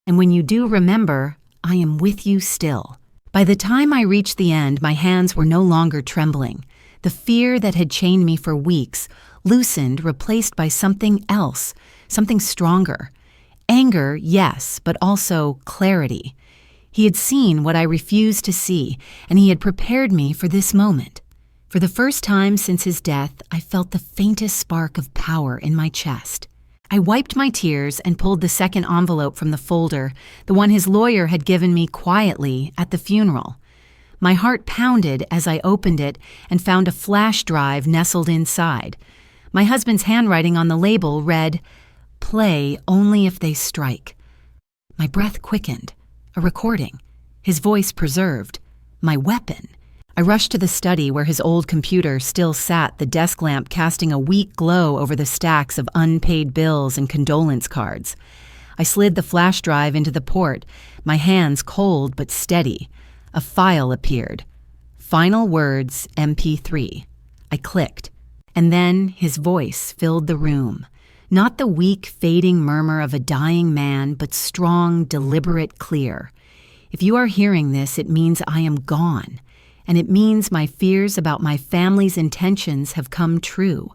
And when you do remember, I am with you still." By the time I reached the end, my hands were no longer trembling. The fear that had chained me for weeks loosened, replaced by something else, something stronger. Anger, yes, but also clarity. He had seen what I refused to see, and he had prepared me for this moment. For the first time since his death, I felt the faintest spark of power in my chest. I wiped my tears and pulled the second envelope from the folder, the one his lawyer had given me quietly at the funeral. My heart pounded as I opened it and found a flash drive nestled inside. My husband's handwriting on the label read, "Play only if they strike." My breath quickened. A recording. His voice preserved. My weapon. I rushed to the study where his old computer still sat, the desk lamp casting a weak glow over the stacks of unpaid bills and condolence cards. I slid the flash drive into the port, my hands cold but steady. A file appeared. Final words, MP3. I clicked. And then his voice filled the room. Not the weak, fading murmur of a dying man, but strong, deliberate, clear. If you are hearing this, it means I am gone. And it means my fears about my family's intentions have come true.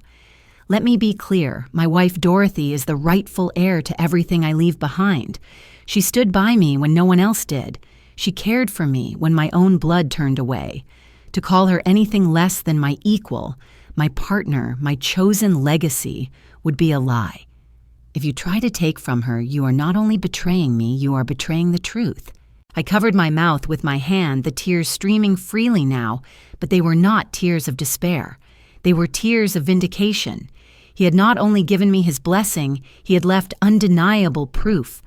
Let me be clear, my wife Dorothy is the rightful heir to everything I leave behind. She stood by me when no one else did. She cared for me when my own blood turned away. To call her anything less than my equal, my partner, my chosen legacy, would be a lie. If you try to take from her, you are not only betraying me, you are betraying the truth. I covered my mouth with my hand, the tears streaming freely now, but they were not tears of despair. They were tears of vindication. He had not only given me his blessing, he had left undeniable proof.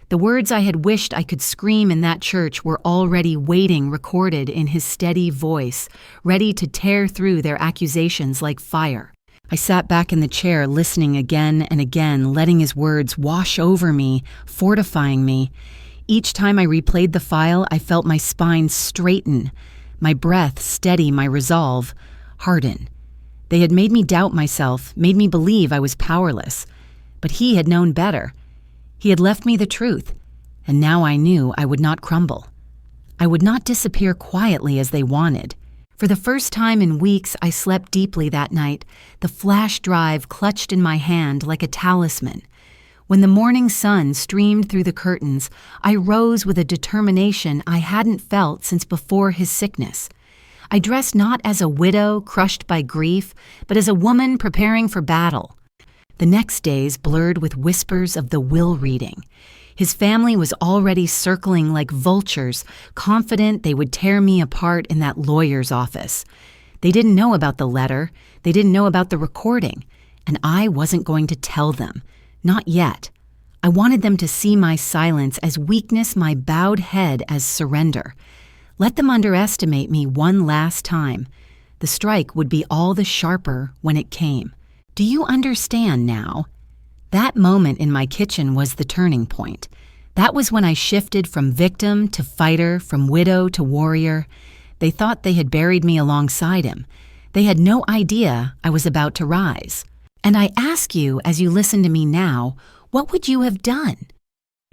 The words I had wished I could scream in that church were already waiting, recorded in his steady voice, ready to tear through their accusations like fire. I sat back in the chair, listening again and again, letting his words wash over me, fortifying me. Each time I replayed the file, I felt my spine straighten, my breath steady, my resolve harden. They had made me doubt myself, made me believe I was powerless. But he had known better. He had left me the truth, and now I knew I would not crumble. I would not disappear quietly as they wanted. For the first time in weeks, I slept deeply that night, the flash drive clutched in my hand like a talisman. When the morning sun streamed through the curtains, I rose with a determination I hadn't felt since before his sickness. I dressed not as a widow crushed by grief, but as a woman preparing for battle. The next days blurred with whispers of the will reading. His family was already circling like vultures, confident they would tear me apart in that lawyer's office. They didn't know about the letter, they didn't know about the recording, and I wasn't going to tell them. Not yet. I wanted them to see my silence as weakness, my bowed head as surrender. Let them underestimate me one last time. The strike would be all the sharper when it came. Do you understand now? That moment in my kitchen was the turning point. That was when I shifted from victim to fighter, from widow to warrior. They thought they had buried me alongside him. They had no idea I was about to rise. And I ask you, as you listen to me now, what would you have done?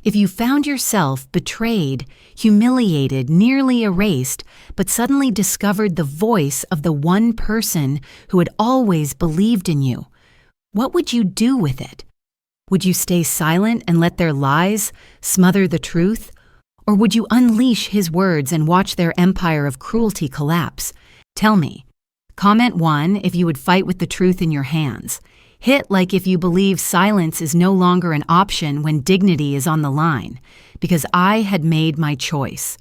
If you found yourself betrayed, humiliated, nearly erased, but suddenly discovered the voice of the one person who had always believed in you, what would you do with it? Would you stay silent and let their lies smother the truth? Or would you unleash his words and watch their empire of cruelty collapse? Tell me. Comment 1 if you would fight with the truth in your hands. Hit like if you believe silence is no longer an option when dignity is on the line, because I had made my choice.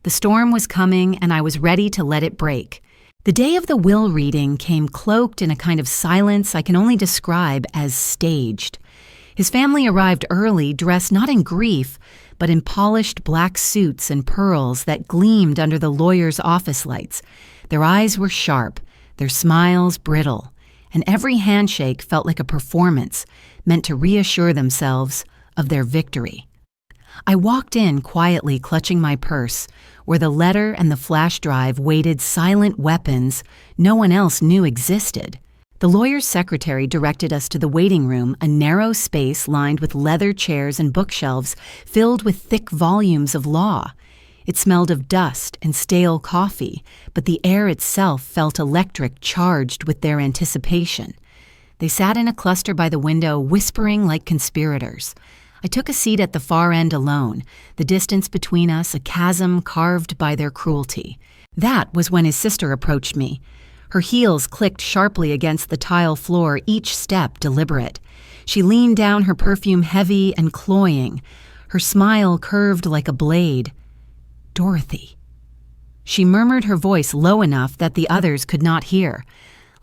The storm was coming and I was ready to let it break. The day of the will reading came cloaked in a kind of silence I can only describe as staged. His family arrived early, dressed not in grief, but in polished black suits and pearls that gleamed under the lawyer's office lights. Their eyes were sharp, their smiles brittle, and every handshake felt like a performance meant to reassure themselves of their victory. I walked in quietly, clutching my purse, where the letter and the flash drive waited silent weapons no one else knew existed. The lawyer's secretary directed us to the waiting room, a narrow space lined with leather chairs and bookshelves filled with thick volumes of law. It smelled of dust and stale coffee, but the air itself felt electric, charged with their anticipation. They sat in a cluster by the window, whispering like conspirators. I took a seat at the far end alone, the distance between us a chasm carved by their cruelty. That was when his sister approached me. Her heels clicked sharply against the tile floor, each step deliberate. She leaned down, her perfume heavy and cloying, her smile curved like a blade. Dorothy. She murmured, her voice low enough that the others could not hear.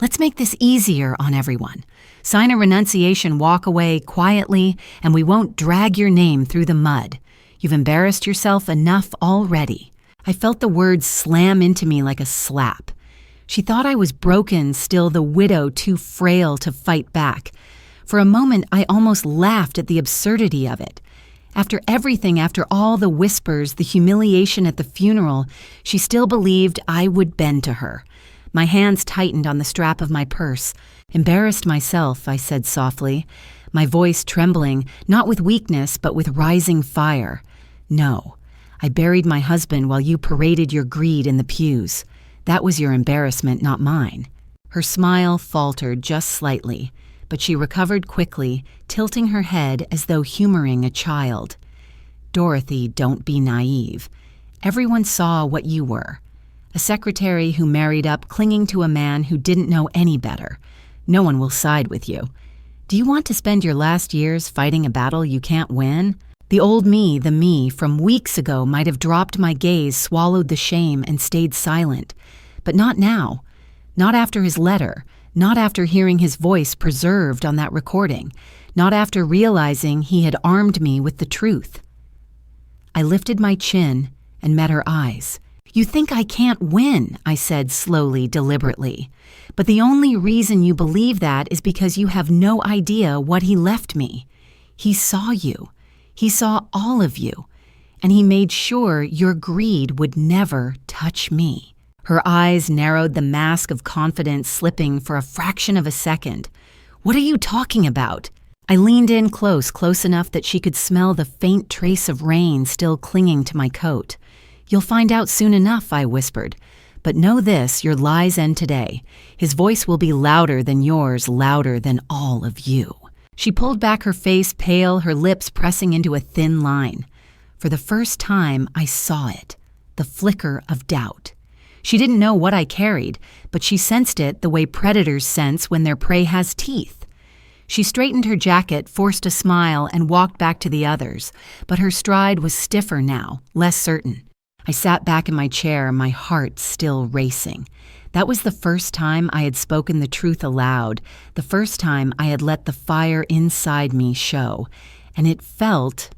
Let's make this easier on everyone. Sign a renunciation, walk away quietly, and we won't drag your name through the mud. You've embarrassed yourself enough already. I felt the words slam into me like a slap. She thought I was broken, still the widow too frail to fight back. For a moment, I almost laughed at the absurdity of it. After everything, after all the whispers, the humiliation at the funeral, she still believed I would bend to her. My hands tightened on the strap of my purse. Embarrassed myself, I said softly, my voice trembling, not with weakness, but with rising fire. No, I buried my husband while you paraded your greed in the pews. That was your embarrassment, not mine. Her smile faltered just slightly, but she recovered quickly, tilting her head as though humoring a child. Dorothy, don't be naive. Everyone saw what you were. A secretary who married up, clinging to a man who didn't know any better. No one will side with you. Do you want to spend your last years fighting a battle you can't win? The old me, the me from weeks ago, might have dropped my gaze, swallowed the shame, and stayed silent. But not now. Not after his letter. Not after hearing his voice preserved on that recording. Not after realizing he had armed me with the truth. I lifted my chin and met her eyes. You think I can't win, I said slowly, deliberately. But the only reason you believe that is because you have no idea what he left me. He saw you. He saw all of you. And he made sure your greed would never touch me. Her eyes narrowed, the mask of confidence slipping for a fraction of a second. What are you talking about? I leaned in close enough that she could smell the faint trace of rain still clinging to my coat. You'll find out soon enough, I whispered. But know this, your lies end today. His voice will be louder than yours, louder than all of you. She pulled back her face pale, her lips pressing into a thin line. For the first time, I saw it, the flicker of doubt. She didn't know what I carried, but she sensed it the way predators sense when their prey has teeth. She straightened her jacket, forced a smile, and walked back to the others, but her stride was stiffer now, less certain. I sat back in my chair, my heart still racing. That was the first time I had spoken the truth aloud, the first time I had let the fire inside me show, and it felt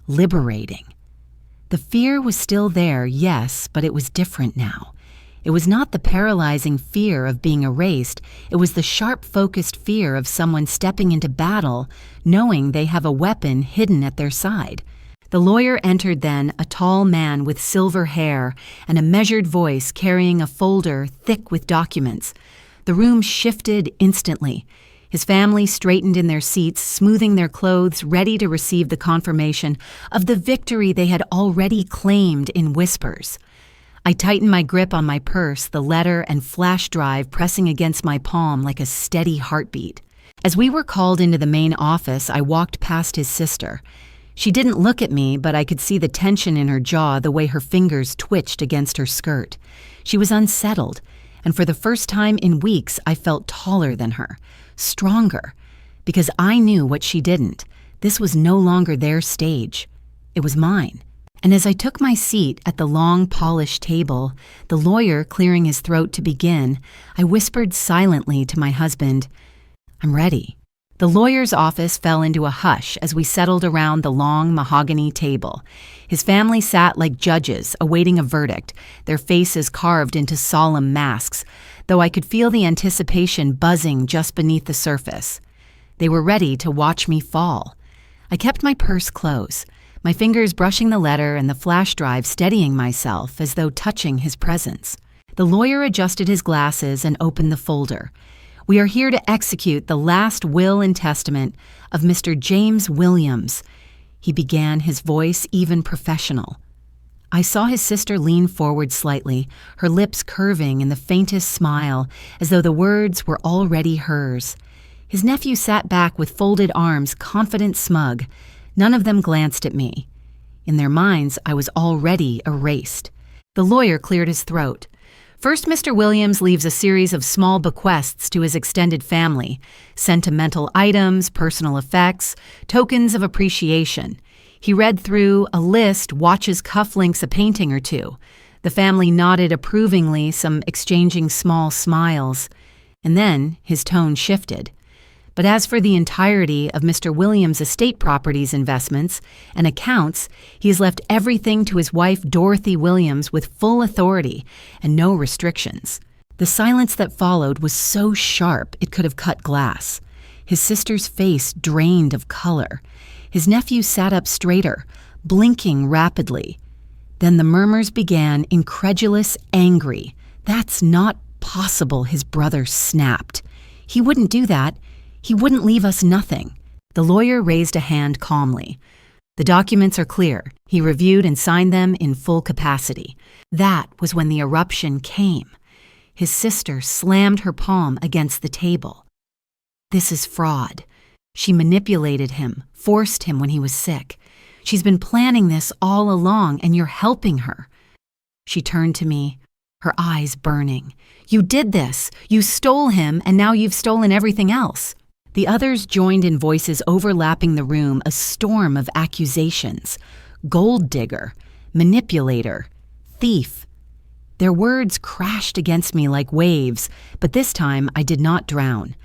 liberating. The fear was still there, yes, but it was different now. It was not the paralyzing fear of being erased, it was the sharp-focused fear of someone stepping into battle, knowing they have a weapon hidden at their side. The lawyer entered then, a tall man with silver hair and a measured voice carrying a folder thick with documents. The room shifted instantly. His family straightened in their seats, smoothing their clothes, ready to receive the confirmation of the victory they had already claimed in whispers. I tightened my grip on my purse, the letter and flash drive pressing against my palm like a steady heartbeat. As we were called into the main office, I walked past his sister. She didn't look at me, but I could see the tension in her jaw, the way her fingers twitched against her skirt. She was unsettled, and for the first time in weeks, I felt taller than her, stronger, because I knew what she didn't. This was no longer their stage. It was mine. And as I took my seat at the long, polished table, the lawyer clearing his throat to begin, I whispered silently to my husband, "I'm ready." The lawyer's office fell into a hush as we settled around the long mahogany table. His family sat like judges, awaiting a verdict, their faces carved into solemn masks, though I could feel the anticipation buzzing just beneath the surface. They were ready to watch me fall. I kept my purse close, my fingers brushing the letter and the flash drive steadying myself as though touching his presence. The lawyer adjusted his glasses and opened the folder. "We are here to execute the last will and testament of Mr. James Williams," he began, his voice even professional. I saw his sister lean forward slightly, her lips curving in the faintest smile, as though the words were already hers. His nephew sat back with folded arms, confident, smug. None of them glanced at me. In their minds, I was already erased. The lawyer cleared his throat. "First, Mr. Williams leaves a series of small bequests to his extended family, sentimental items, personal effects, tokens of appreciation. He read through a list, watches, cufflinks, a painting or two. The family nodded approvingly, some exchanging small smiles. And then his tone shifted. But as for the entirety of Mr. Williams' estate properties investments and accounts, he has left everything to his wife Dorothy Williams with full authority and no restrictions." The silence that followed was so sharp it could have cut glass. His sister's face drained of color. His nephew sat up straighter, blinking rapidly. Then the murmurs began, incredulous, angry. "That's not possible," his brother snapped. "He wouldn't do that. He wouldn't leave us nothing." The lawyer raised a hand calmly. "The documents are clear. He reviewed and signed them in full capacity." That was when the eruption came. His sister slammed her palm against the table. "This is fraud. She manipulated him, forced him when he was sick. She's been planning this all along, and you're helping her." She turned to me, her eyes burning. "You did this. You stole him, and now you've stolen everything else." The others joined in, voices overlapping the room, a storm of accusations. Gold digger, manipulator, thief. Their words crashed against me like waves, but this time I did not drown.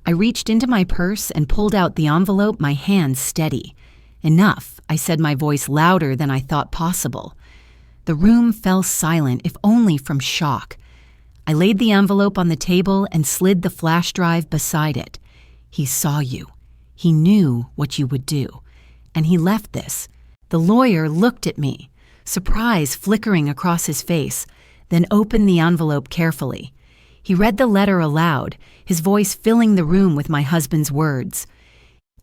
I reached into my purse and pulled out the envelope, my hands steady. "Enough," I said, my voice louder than I thought possible. The room fell silent, if only from shock. I laid the envelope on the table and slid the flash drive beside it. "He saw you. He knew what you would do. And he left this." The lawyer looked at me, surprise flickering across his face, then opened the envelope carefully. He read the letter aloud, his voice filling the room with my husband's words.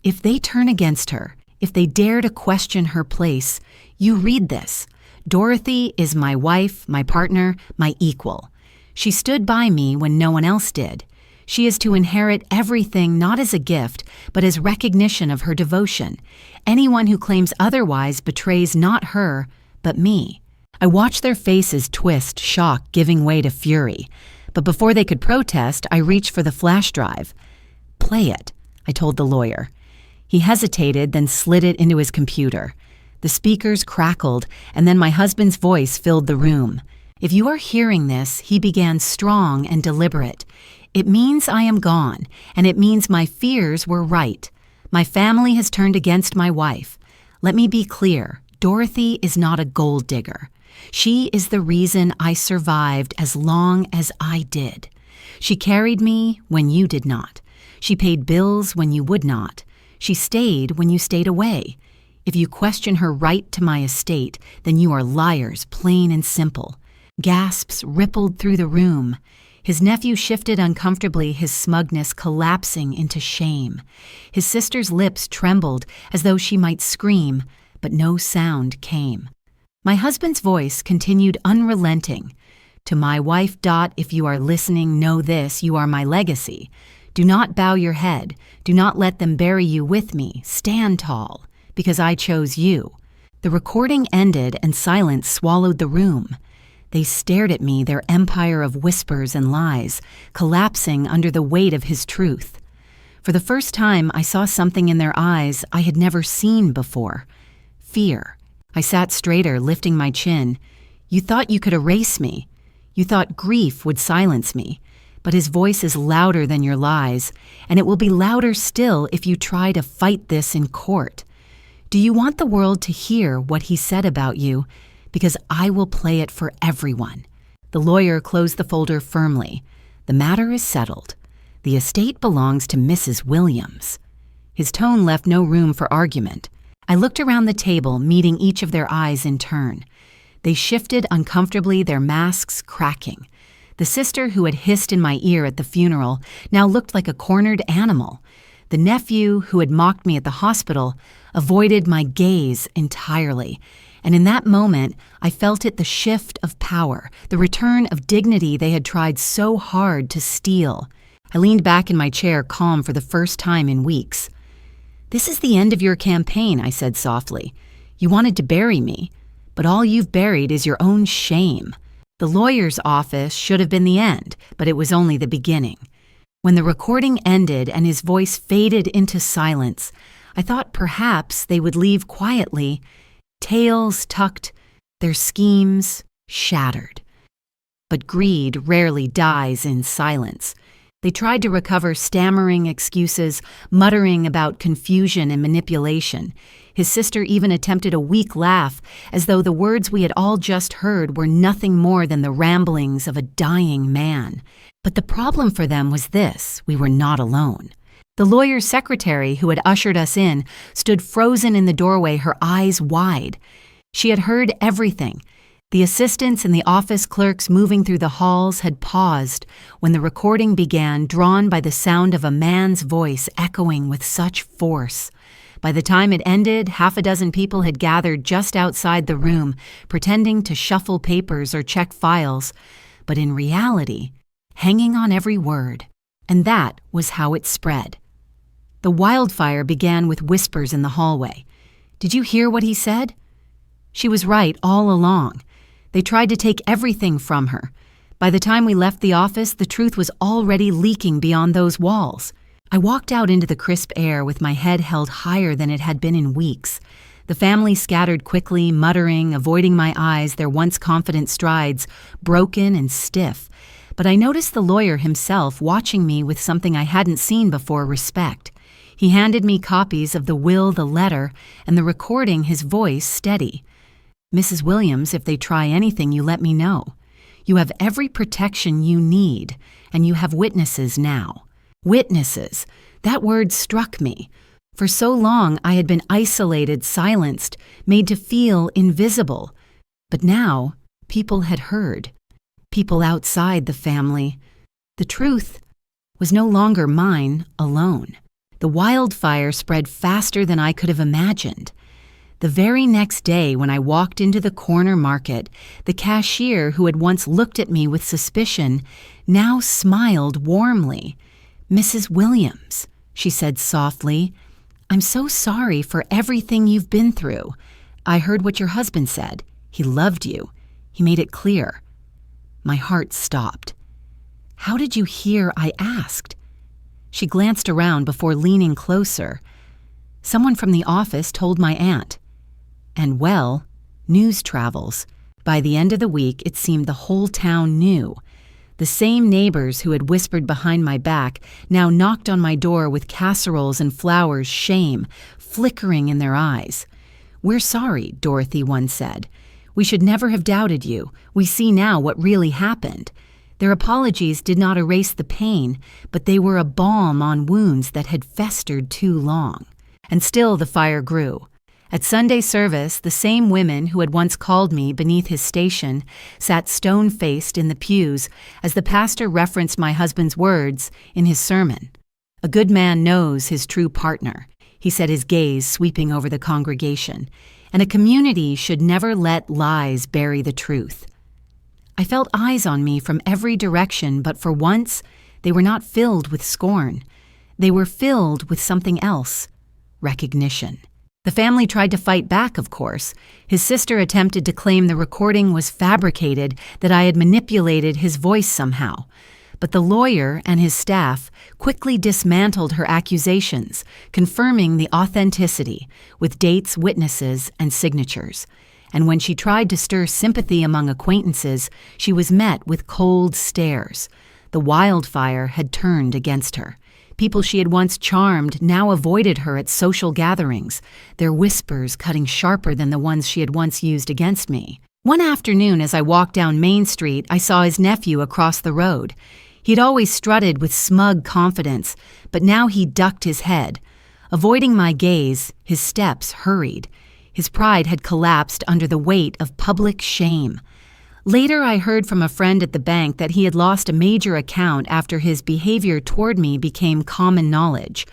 "If they turn against her, if they dare to question her place, you read this. Dorothy is my wife, my partner, my equal. She stood by me when no one else did. She is to inherit everything not as a gift, but as recognition of her devotion. Anyone who claims otherwise betrays not her, but me. I watched their faces twist, shock giving way to fury. But before they could protest, I reached for the flash drive. "Play it," I told the lawyer. He hesitated, then slid it into his computer. The speakers crackled, and then my husband's voice filled the room. "If you are hearing this," he began, strong and deliberate, "it means I am gone, and it means my fears were right. My family has turned against my wife. Let me be clear, Dorothy is not a gold digger. She is the reason I survived as long as I did. She carried me when you did not. She paid bills when you would not. She stayed when you stayed away. If you question her right to my estate, then you are liars, plain and simple." Gasps rippled through the room. His nephew shifted uncomfortably, his smugness collapsing into shame. His sister's lips trembled as though she might scream, but no sound came. My husband's voice continued unrelenting. "To my wife, Dot, if you are listening, know this, you are my legacy. Do not bow your head. Do not let them bury you with me. Stand tall, because I chose you." The recording ended and silence swallowed the room. They stared at me, their empire of whispers and lies, collapsing under the weight of his truth. For the first time, I saw something in their eyes I had never seen before. Fear. I sat straighter, lifting my chin. "You thought you could erase me. You thought grief would silence me. But his voice is louder than your lies, and it will be louder still if you try to fight this in court. Do you want the world to hear what he said about you? Because I will play it for everyone." The lawyer closed the folder firmly. "The matter is settled. The estate belongs to Mrs. Williams." His tone left no room for argument. I looked around the table, meeting each of their eyes in turn. They shifted uncomfortably, their masks cracking. The sister who had hissed in my ear at the funeral now looked like a cornered animal. The nephew who had mocked me at the hospital avoided my gaze entirely. And in that moment, I felt it, the shift of power, the return of dignity they had tried so hard to steal. I leaned back in my chair, calm for the first time in weeks. "This is the end of your campaign," I said softly. "You wanted to bury me, but all you've buried is your own shame." The lawyer's office should have been the end, but it was only the beginning. When the recording ended and his voice faded into silence, I thought perhaps they would leave quietly, tails tucked, their schemes shattered. But greed rarely dies in silence. They tried to recover, stammering excuses, muttering about confusion and manipulation. His sister even attempted a weak laugh, as though the words we had all just heard were nothing more than the ramblings of a dying man. But the problem for them was this: we were not alone. The lawyer's secretary, who had ushered us in, stood frozen in the doorway, her eyes wide. She had heard everything. The assistants and the office clerks moving through the halls had paused when the recording began, drawn by the sound of a man's voice echoing with such force. By the time it ended, half a dozen people had gathered just outside the room, pretending to shuffle papers or check files, but in reality, hanging on every word. And that was how it spread. The wildfire began with whispers in the hallway. "Did you hear what he said?" She was right all along. They tried to take everything from her. By the time we left the office, the truth was already leaking beyond those walls. I walked out into the crisp air with my head held higher than it had been in weeks. The family scattered quickly, muttering, avoiding my eyes, their once confident strides broken and stiff. But I noticed the lawyer himself watching me with something I hadn't seen before: respect. He handed me copies of the will, the letter, and the recording, his voice steady. "Mrs. Williams, if they try anything, you let me know. You have every protection you need, and you have witnesses now." Witnesses. That word struck me. For so long I had been isolated, silenced, made to feel invisible. But now people had heard. People outside the family. The truth was no longer mine alone. The wildfire spread faster than I could have imagined. The very next day, when I walked into the corner market, the cashier who had once looked at me with suspicion now smiled warmly. "Mrs. Williams," she said softly, "I'm so sorry for everything you've been through. I heard what your husband said. He loved you. He made it clear." My heart stopped. "How did you hear?" I asked. She glanced around before leaning closer. "Someone from the office told my aunt." And well, news travels. By the end of the week, it seemed the whole town knew. The same neighbors who had whispered behind my back now knocked on my door with casseroles and flowers, shame flickering in their eyes. "We're sorry," Dorothy once said. "We should never have doubted you. We see now what really happened." Their apologies did not erase the pain, but they were a balm on wounds that had festered too long. And still the fire grew. At Sunday service, the same women who had once called me beneath his station sat stone-faced in the pews as the pastor referenced my husband's words in his sermon. "A good man knows his true partner," he said, his gaze sweeping over the congregation, "and a community should never let lies bury the truth." I felt eyes on me from every direction, but for once, they were not filled with scorn. They were filled with something else: recognition. The family tried to fight back, of course. His sister attempted to claim the recording was fabricated, that I had manipulated his voice somehow. But the lawyer and his staff quickly dismantled her accusations, confirming the authenticity with dates, witnesses, and signatures. And when she tried to stir sympathy among acquaintances, she was met with cold stares. The wildfire had turned against her. People she had once charmed now avoided her at social gatherings, their whispers cutting sharper than the ones she had once used against me. One afternoon, as I walked down Main Street, I saw his nephew across the road. He'd always strutted with smug confidence, but now he ducked his head. Avoiding my gaze, his steps hurried. His pride had collapsed under the weight of public shame. Later, I heard from a friend at the bank that he had lost a major account after his behavior toward me became common knowledge.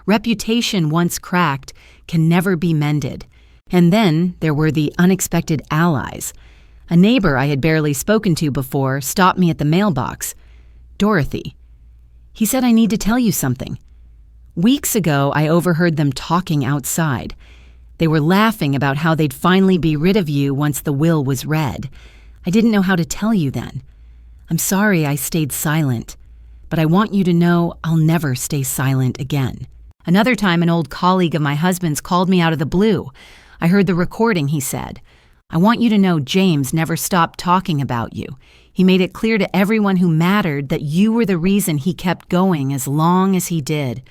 Reputation once cracked can never be mended. And then there were the unexpected allies. A neighbor I had barely spoken to before stopped me at the mailbox. "Dorothy," he said, "I need to tell you something." Weeks ago, I overheard them talking outside. They were laughing about how they'd finally be rid of you once the will was read. I didn't know how to tell you then. I'm sorry I stayed silent, but I want you to know I'll never stay silent again. Another time, an old colleague of my husband's called me out of the blue. I heard the recording, he said. "I want you to know James never stopped talking about you. He made it clear to everyone who mattered that you were the reason he kept going as long as he did."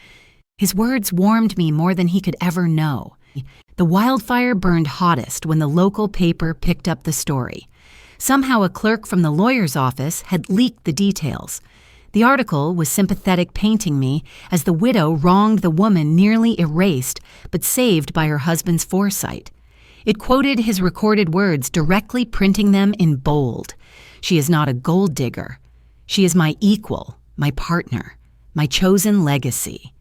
His words warmed me more than he could ever know. The wildfire burned hottest when the local paper picked up the story. Somehow a clerk from the lawyer's office had leaked the details. The article was sympathetic, painting me as the widow wronged the woman nearly erased, but saved by her husband's foresight. It quoted his recorded words, directly printing them in bold. "She is not a gold digger. She is my equal, my partner, my chosen legacy."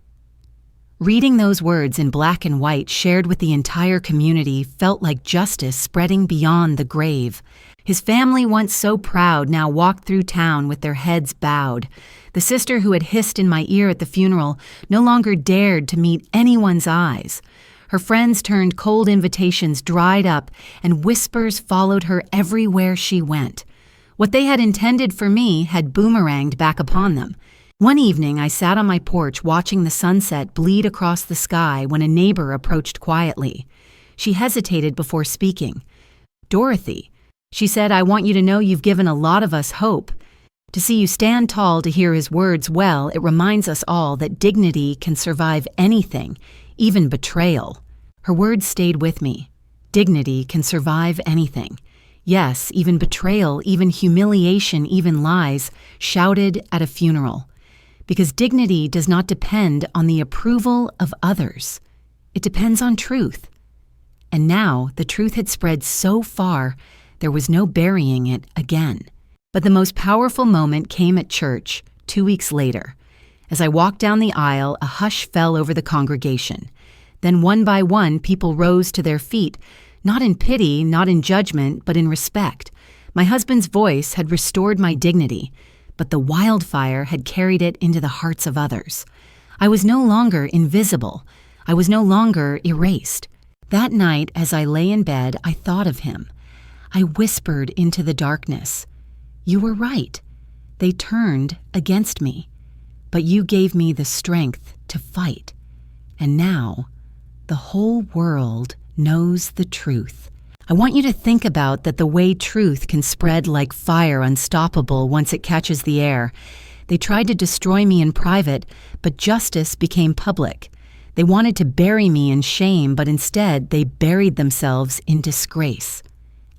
Reading those words in black and white shared with the entire community felt like justice spreading beyond the grave. His family, once so proud, now walked through town with their heads bowed. The sister who had hissed in my ear at the funeral no longer dared to meet anyone's eyes. Her friends turned cold invitations dried up, and whispers followed her everywhere she went. What they had intended for me had boomeranged back upon them. One evening, I sat on my porch watching the sunset bleed across the sky when a neighbor approached quietly. She hesitated before speaking. "Dorothy," she said, "I want you to know you've given a lot of us hope. To see you stand tall to hear his words well, it reminds us all that dignity can survive anything, even betrayal." Her words stayed with me. Dignity can survive anything. Yes, even betrayal, even humiliation, even lies, shouted at a funeral. Because dignity does not depend on the approval of others. It depends on truth. And now the truth had spread so far, there was no burying it again. But the most powerful moment came at church 2 weeks later. As I walked down the aisle, a hush fell over the congregation. Then one by one, people rose to their feet, not in pity, not in judgment, but in respect. My husband's voice had restored my dignity, but the wildfire had carried it into the hearts of others. I was no longer invisible. I was no longer erased. That night, as I lay in bed, I thought of him. I whispered into the darkness, "You were right. They turned against me, but you gave me the strength to fight. And now, the whole world knows the truth." I want you to think about that the way truth can spread like fire, unstoppable once it catches the air. They tried to destroy me in private, but justice became public. They wanted to bury me in shame, but instead they buried themselves in disgrace.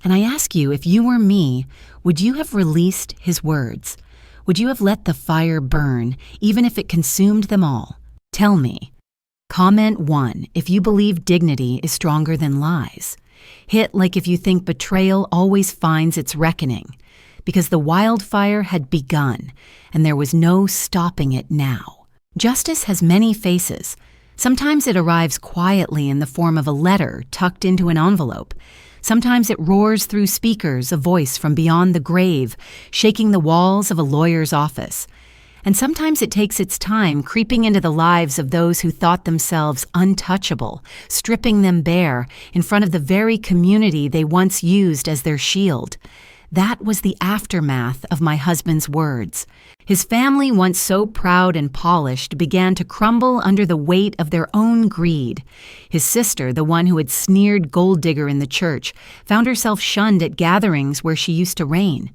And I ask you, if you were me, would you have released his words? Would you have let the fire burn, even if it consumed them all? Tell me. Comment 1 if you believe dignity is stronger than lies. Hit like if you think betrayal always finds its reckoning, because the wildfire had begun, and there was no stopping it now. Justice has many faces. Sometimes it arrives quietly in the form of a letter tucked into an envelope. Sometimes it roars through speakers, a voice from beyond the grave, shaking the walls of a lawyer's office. And sometimes it takes its time, creeping into the lives of those who thought themselves untouchable, stripping them bare in front of the very community they once used as their shield. That was the aftermath of my husband's words. His family, once so proud and polished, began to crumble under the weight of their own greed. His sister, the one who had sneered gold digger in the church, found herself shunned at gatherings where she used to reign.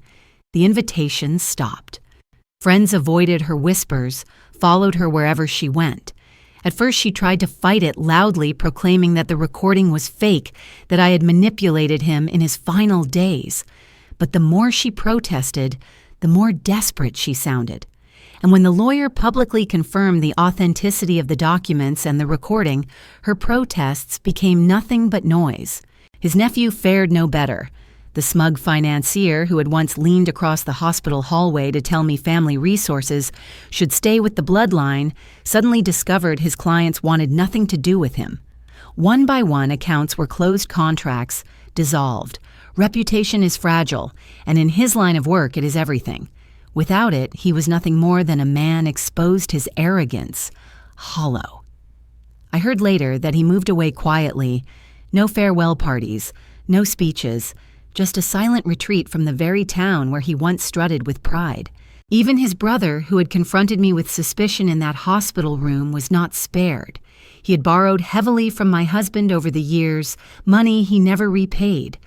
The invitations stopped. Friends avoided her whispers, followed her wherever she went. At first she tried to fight it loudly, proclaiming that the recording was fake, that I had manipulated him in his final days. But the more she protested, the more desperate she sounded. And when the lawyer publicly confirmed the authenticity of the documents and the recording, her protests became nothing but noise. His nephew fared no better. The smug financier, who had once leaned across the hospital hallway to tell me family resources should stay with the bloodline, suddenly discovered his clients wanted nothing to do with him. One by one, accounts were closed, contracts dissolved. Reputation is fragile, and in his line of work it is everything. Without it, he was nothing more than a man exposed his arrogance, hollow. I heard later that he moved away quietly. No farewell parties, no speeches, just a silent retreat from the very town where he once strutted with pride. Even his brother, who had confronted me with suspicion in that hospital room, was not spared. He had borrowed heavily from my husband over the years, money he never repaid.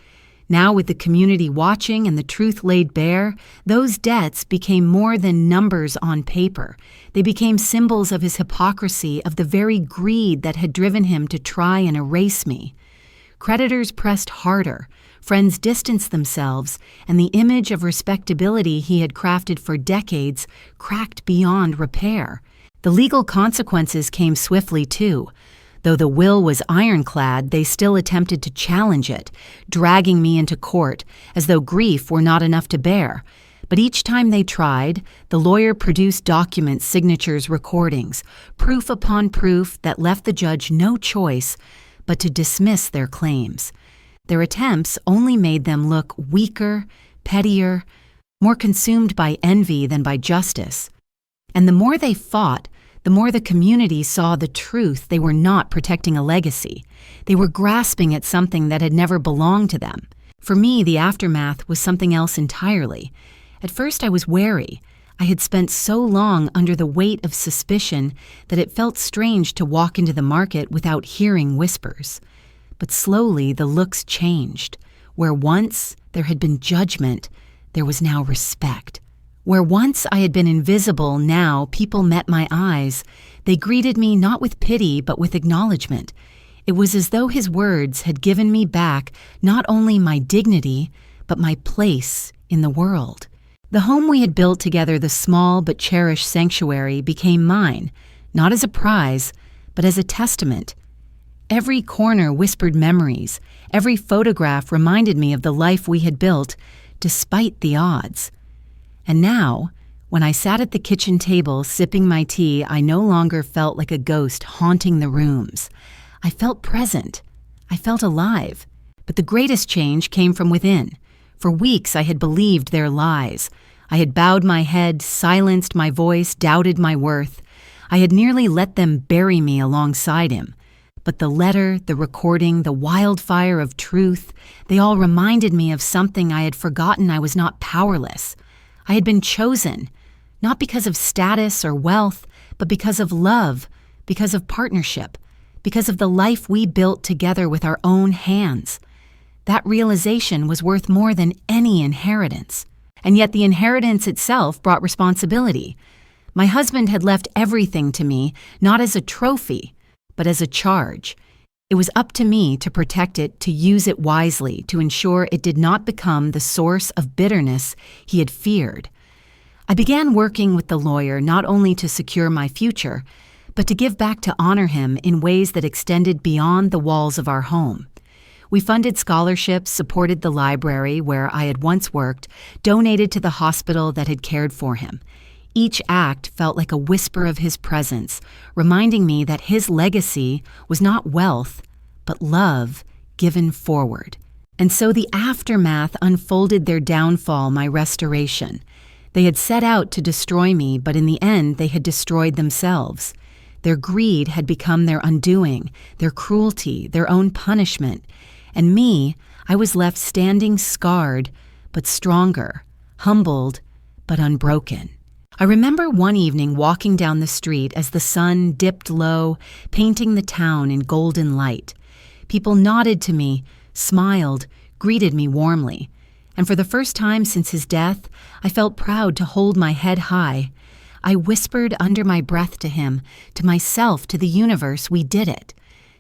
Now, with the community watching and the truth laid bare, those debts became more than numbers on paper. They became symbols of his hypocrisy, of the very greed that had driven him to try and erase me. Creditors pressed harder. Friends distanced themselves, and the image of respectability he had crafted for decades cracked beyond repair. The legal consequences came swiftly, too. Though the will was ironclad, they still attempted to challenge it, dragging me into court, as though grief were not enough to bear. But each time they tried, the lawyer produced documents, signatures, recordings, proof upon proof that left the judge no choice but to dismiss their claims. Their attempts only made them look weaker, pettier, more consumed by envy than by justice. And the more they fought, the more the community saw the truth. They were not protecting a legacy. They were grasping at something that had never belonged to them. For me, the aftermath was something else entirely. At first, I was wary. I had spent so long under the weight of suspicion that it felt strange to walk into the market without hearing whispers. But slowly, the looks changed. Where once there had been judgment, there was now respect. Where once I had been invisible, now people met my eyes. They greeted me not with pity, but with acknowledgement. It was as though his words had given me back not only my dignity, but my place in the world. The home we had built together, the small but cherished sanctuary, became mine, not as a prize, but as a testament. Every corner whispered memories. Every photograph reminded me of the life we had built, despite the odds. And now, when I sat at the kitchen table sipping my tea, I no longer felt like a ghost haunting the rooms. I felt present. I felt alive. But the greatest change came from within. For weeks I had believed their lies. I had bowed my head, silenced my voice, doubted my worth. I had nearly let them bury me alongside him. But the letter, the recording, the wildfire of truth, they all reminded me of something I had forgotten. I was not powerless. I had been chosen, not because of status or wealth, but because of love, because of partnership, because of the life we built together with our own hands. That realization was worth more than any inheritance. And yet the inheritance itself brought responsibility. My husband had left everything to me, not as a trophy, but as a charge. It was up to me to protect it, to use it wisely, to ensure it did not become the source of bitterness he had feared. I began working with the lawyer not only to secure my future, but to give back to honor him in ways that extended beyond the walls of our home. We funded scholarships, supported the library where I had once worked, donated to the hospital that had cared for him. Each act felt like a whisper of his presence, reminding me that his legacy was not wealth, but love given forward. And so the aftermath unfolded their downfall, my restoration. They had set out to destroy me, but in the end they had destroyed themselves. Their greed had become their undoing, their cruelty, their own punishment. And me, I was left standing scarred, but stronger, humbled, but unbroken. I remember one evening walking down the street as the sun dipped low, painting the town in golden light. People nodded to me, smiled, greeted me warmly. And for the first time since his death, I felt proud to hold my head high. I whispered under my breath to him, to myself, to the universe, we did it.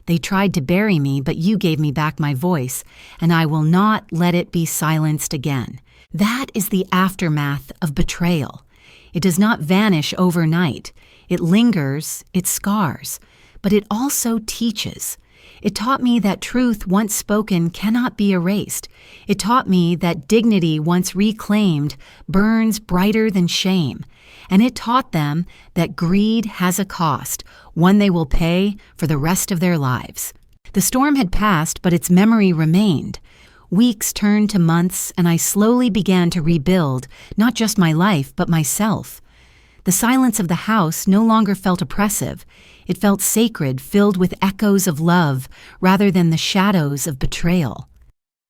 They tried to bury me, but you gave me back my voice, and I will not let it be silenced again. That is the aftermath of betrayal. It does not vanish overnight. It lingers, it scars, but it also teaches. It taught me that truth once spoken cannot be erased. It taught me that dignity once reclaimed burns brighter than shame. And it taught them that greed has a cost, one they will pay for the rest of their lives. The storm had passed, but its memory remained. Weeks turned to months, and I slowly began to rebuild, not just my life, but myself. The silence of the house no longer felt oppressive. It felt sacred, filled with echoes of love, rather than the shadows of betrayal.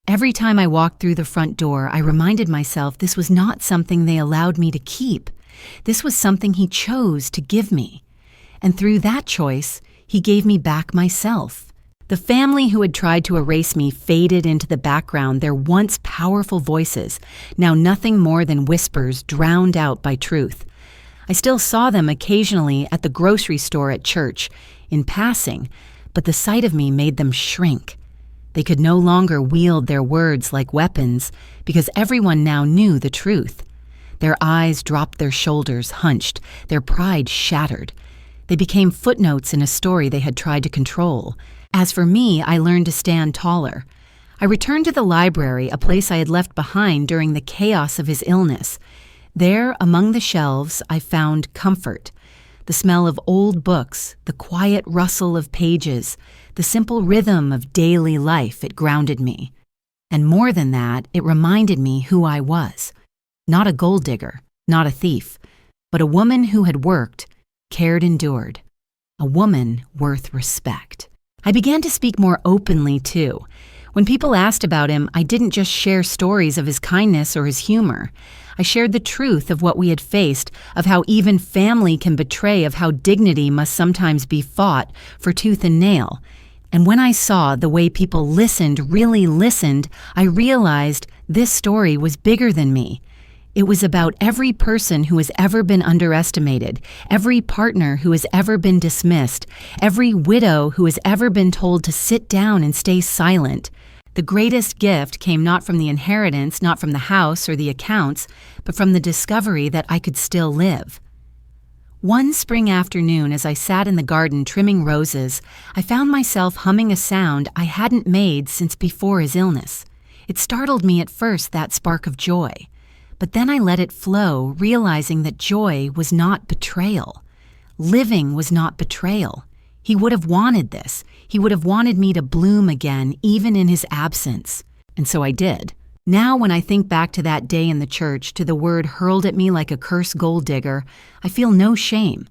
Every time I walked through the front door, I reminded myself this was not something they allowed me to keep. This was something he chose to give me. And through that choice, he gave me back myself. The family who had tried to erase me faded into the background, their once powerful voices, now nothing more than whispers drowned out by truth. I still saw them occasionally at the grocery store at church, in passing, but the sight of me made them shrink. They could no longer wield their words like weapons because everyone now knew the truth. Their eyes dropped, their shoulders hunched, their pride shattered. They became footnotes in a story they had tried to control. As for me, I learned to stand taller. I returned to the library, a place I had left behind during the chaos of his illness. There, among the shelves, I found comfort. The smell of old books, the quiet rustle of pages, the simple rhythm of daily life, it grounded me. And more than that, it reminded me who I was. Not a gold digger, not a thief, but a woman who had worked, cared, endured. A woman worth respect. I began to speak more openly, too. When people asked about him, I didn't just share stories of his kindness or his humor. I shared the truth of what we had faced, of how even family can betray, of how dignity must sometimes be fought for tooth and nail. And when I saw the way people listened, really listened, I realized this story was bigger than me. It was about every person who has ever been underestimated, every partner who has ever been dismissed, every widow who has ever been told to sit down and stay silent. The greatest gift came not from the inheritance, not from the house or the accounts, but from the discovery that I could still live. One spring afternoon, as I sat in the garden trimming roses, I found myself humming a sound I hadn't made since before his illness. It startled me at first, that spark of joy. But then I let it flow, realizing that joy was not betrayal. Living was not betrayal. He would have wanted this. He would have wanted me to bloom again, even in his absence. And so I did. Now, when I think back to that day in the church, to the word hurled at me like a cursed gold digger, I feel no shame,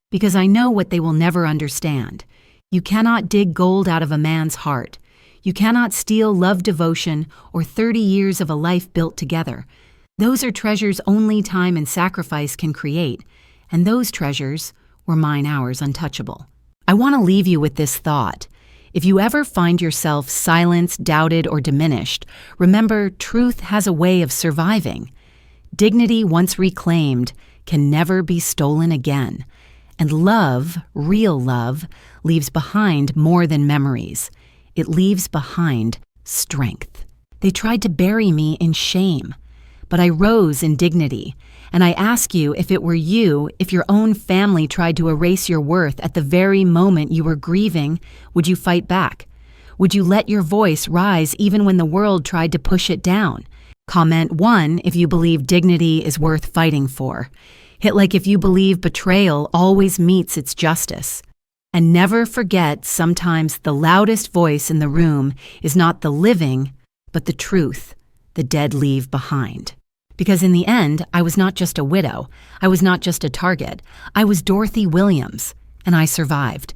because I know what they will never understand. You cannot dig gold out of a man's heart. You cannot steal love, devotion, or 30 years of a life built together. Those are treasures only time and sacrifice can create, and those treasures were mine, ours, untouchable. I want to leave you with this thought. If you ever find yourself silenced, doubted, or diminished, remember, truth has a way of surviving. Dignity once reclaimed can never be stolen again. And love, real love, leaves behind more than memories. It leaves behind strength. They tried to bury me in shame, but I rose in dignity. And I ask you, if it were you, if your own family tried to erase your worth at the very moment you were grieving, would you fight back? Would you let your voice rise even when the world tried to push it down? Comment 1 if you believe dignity is worth fighting for. Hit like if you believe betrayal always meets its justice. And never forget, sometimes the loudest voice in the room is not the living, but the truth the dead leave behind. Because in the end, I was not just a widow. I was not just a target. I was Dorothy Williams, and I survived.